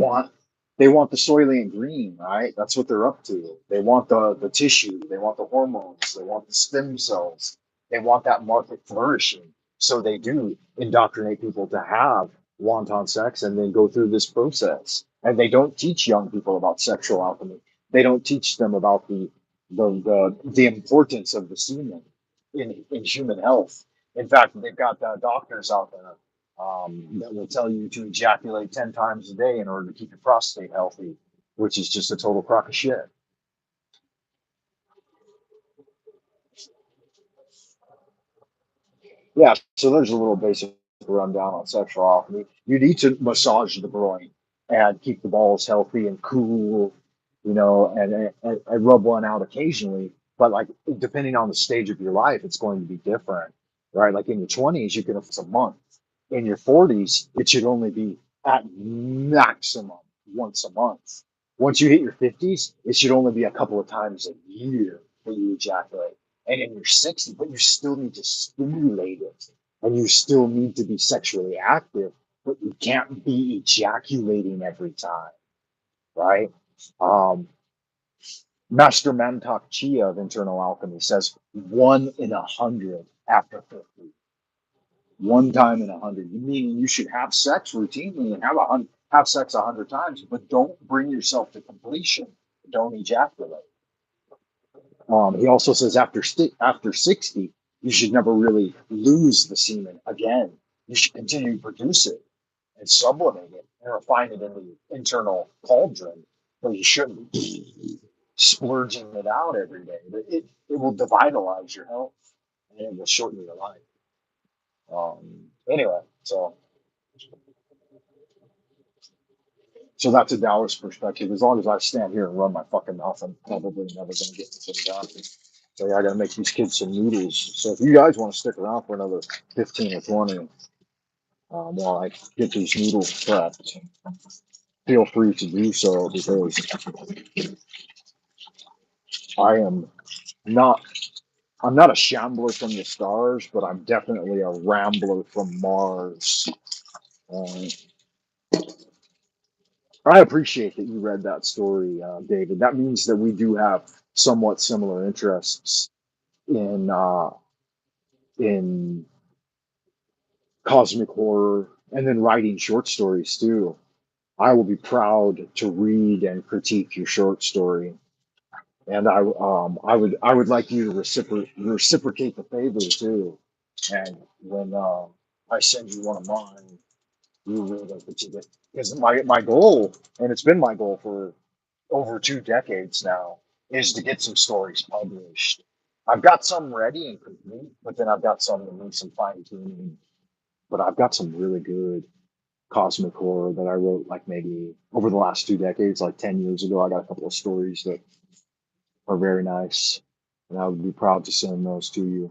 want the soylent green, right? That's what they're up to. They want the tissue, they want the hormones, they want the stem cells, they want that market flourishing. So they do indoctrinate people to have wanton sex and then go through this process. And they don't teach young people about sexual alchemy. They don't teach them about the importance of the semen in human health. In fact, they've got doctors out there that will tell you to ejaculate 10 times a day in order to keep your prostate healthy, which is just a total crock of shit. Yeah, so there's a little basic rundown on sexual alchemy. You need to massage the groin and keep the balls healthy and cool, and rub one out occasionally. But like depending on the stage of your life, it's going to be different, right? Like in your 20s, you can have a month. In your 40s, it should only be at maximum once a month. Once you hit your 50s, it should only be a couple of times a year that you ejaculate. And in your 60s, but you still need to stimulate it, and you still need to be sexually active, but you can't be ejaculating every time, right? Um, Master Mantak Chia of Internal Alchemy says 1 in 100 after 50. One time in 100, meaning you should have sex routinely and have sex 100 times, but don't bring yourself to completion. Don't ejaculate. He also says after 60, you should never really lose the semen again. You should continue to produce it and sublimate it and refine it in the internal cauldron, but you shouldn't be splurging it out every day. It will devitalize your health and it will shorten your life. Anyway, so that's a Dallas perspective. As long as I stand here and run my fucking mouth, I'm probably never going to get anything done. So yeah, I got to make these kids some noodles. So if you guys want to stick around for another 15 or 20 while I get these noodles prepped, feel free to do so, because I am not I'm not a shambler from the stars, but I'm definitely a rambler from Mars. Uh, I appreciate that you read that story, David. That means that we do have somewhat similar interests in cosmic horror and then writing short stories too. I will be proud to read and critique your short story, and I would like you to reciprocate the favor too. And when I send you one of mine, you read and critique it, because my goal, and it's been my goal for over 2 decades now, is to get some stories published. I've got some ready and complete, but then I've got some that need some fine tuning. But I've got some really good cosmic horror that I wrote like maybe over the last 2 decades, like 10 years ago. I got a couple of stories that are very nice, and I would be proud to send those to you.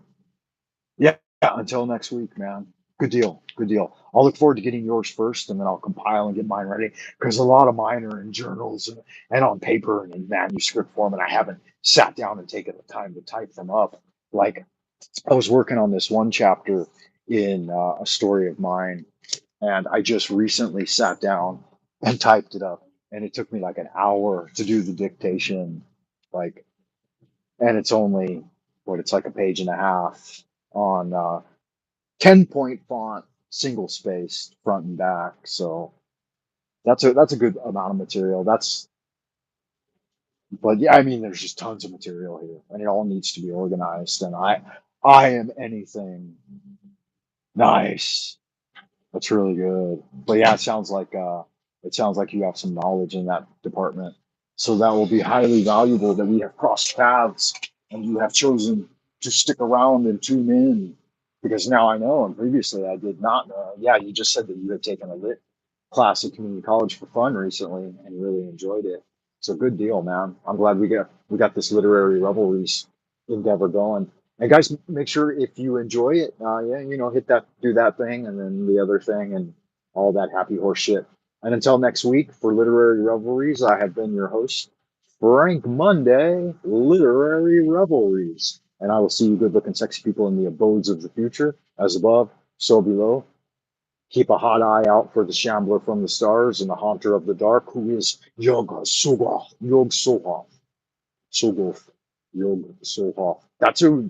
Yeah, until next week, man. Good deal. Good deal. I'll look forward to getting yours first, and then I'll compile and get mine ready, because a lot of mine are in journals and on paper and in manuscript form, and I haven't sat down and taken the time to type them up. Like, I was working on this one chapter in a story of mine, and I just recently sat down and typed it up, and it took me like an hour to do the dictation. Like, and it's only it's like a page and a half on 10-point font, single spaced, front and back. So that's a good amount of material. But yeah, I mean, there's just tons of material here, and it all needs to be organized. And I am anything nice. That's really good. But yeah, it sounds like you have some knowledge in that department. So that will be highly valuable that we have crossed paths and you have chosen to stick around and tune in because now I know and previously I did not know. Yeah, you just said that you had taken a lit class at community college for fun recently and really enjoyed it. It's a good deal, man. I'm glad we got this literary revelries endeavor going. And guys, make sure if you enjoy it, yeah, hit that, do that thing, and then the other thing, and all that happy horse shit. And until next week for Literary Revelries, I have been your host, Frank Monday, Literary Revelries. And I will see you good looking, sexy people in the abodes of the future, as above, so below. Keep a hot eye out for the shambler from the stars and the haunter of the dark, who is Yog Sothoth. Shoggoth, Yog Sothoth. That's who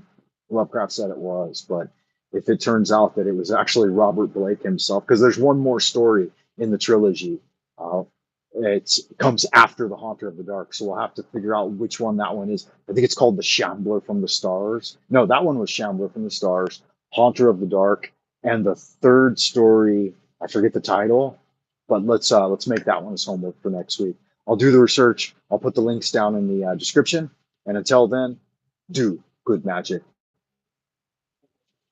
Lovecraft said it was. But if it turns out that it was actually Robert Blake himself, because there's one more story in the trilogy. Uh, it comes after the Haunter of the Dark, so we'll have to figure out which one that one is. I think it's called the Shambler from the Stars. No, that one was Shambler from the Stars, Haunter of the Dark, and the third story. I forget the title, but let's make that one as homework for next week. I'll do the research. I'll put the links down in the description. And until then, do good magic.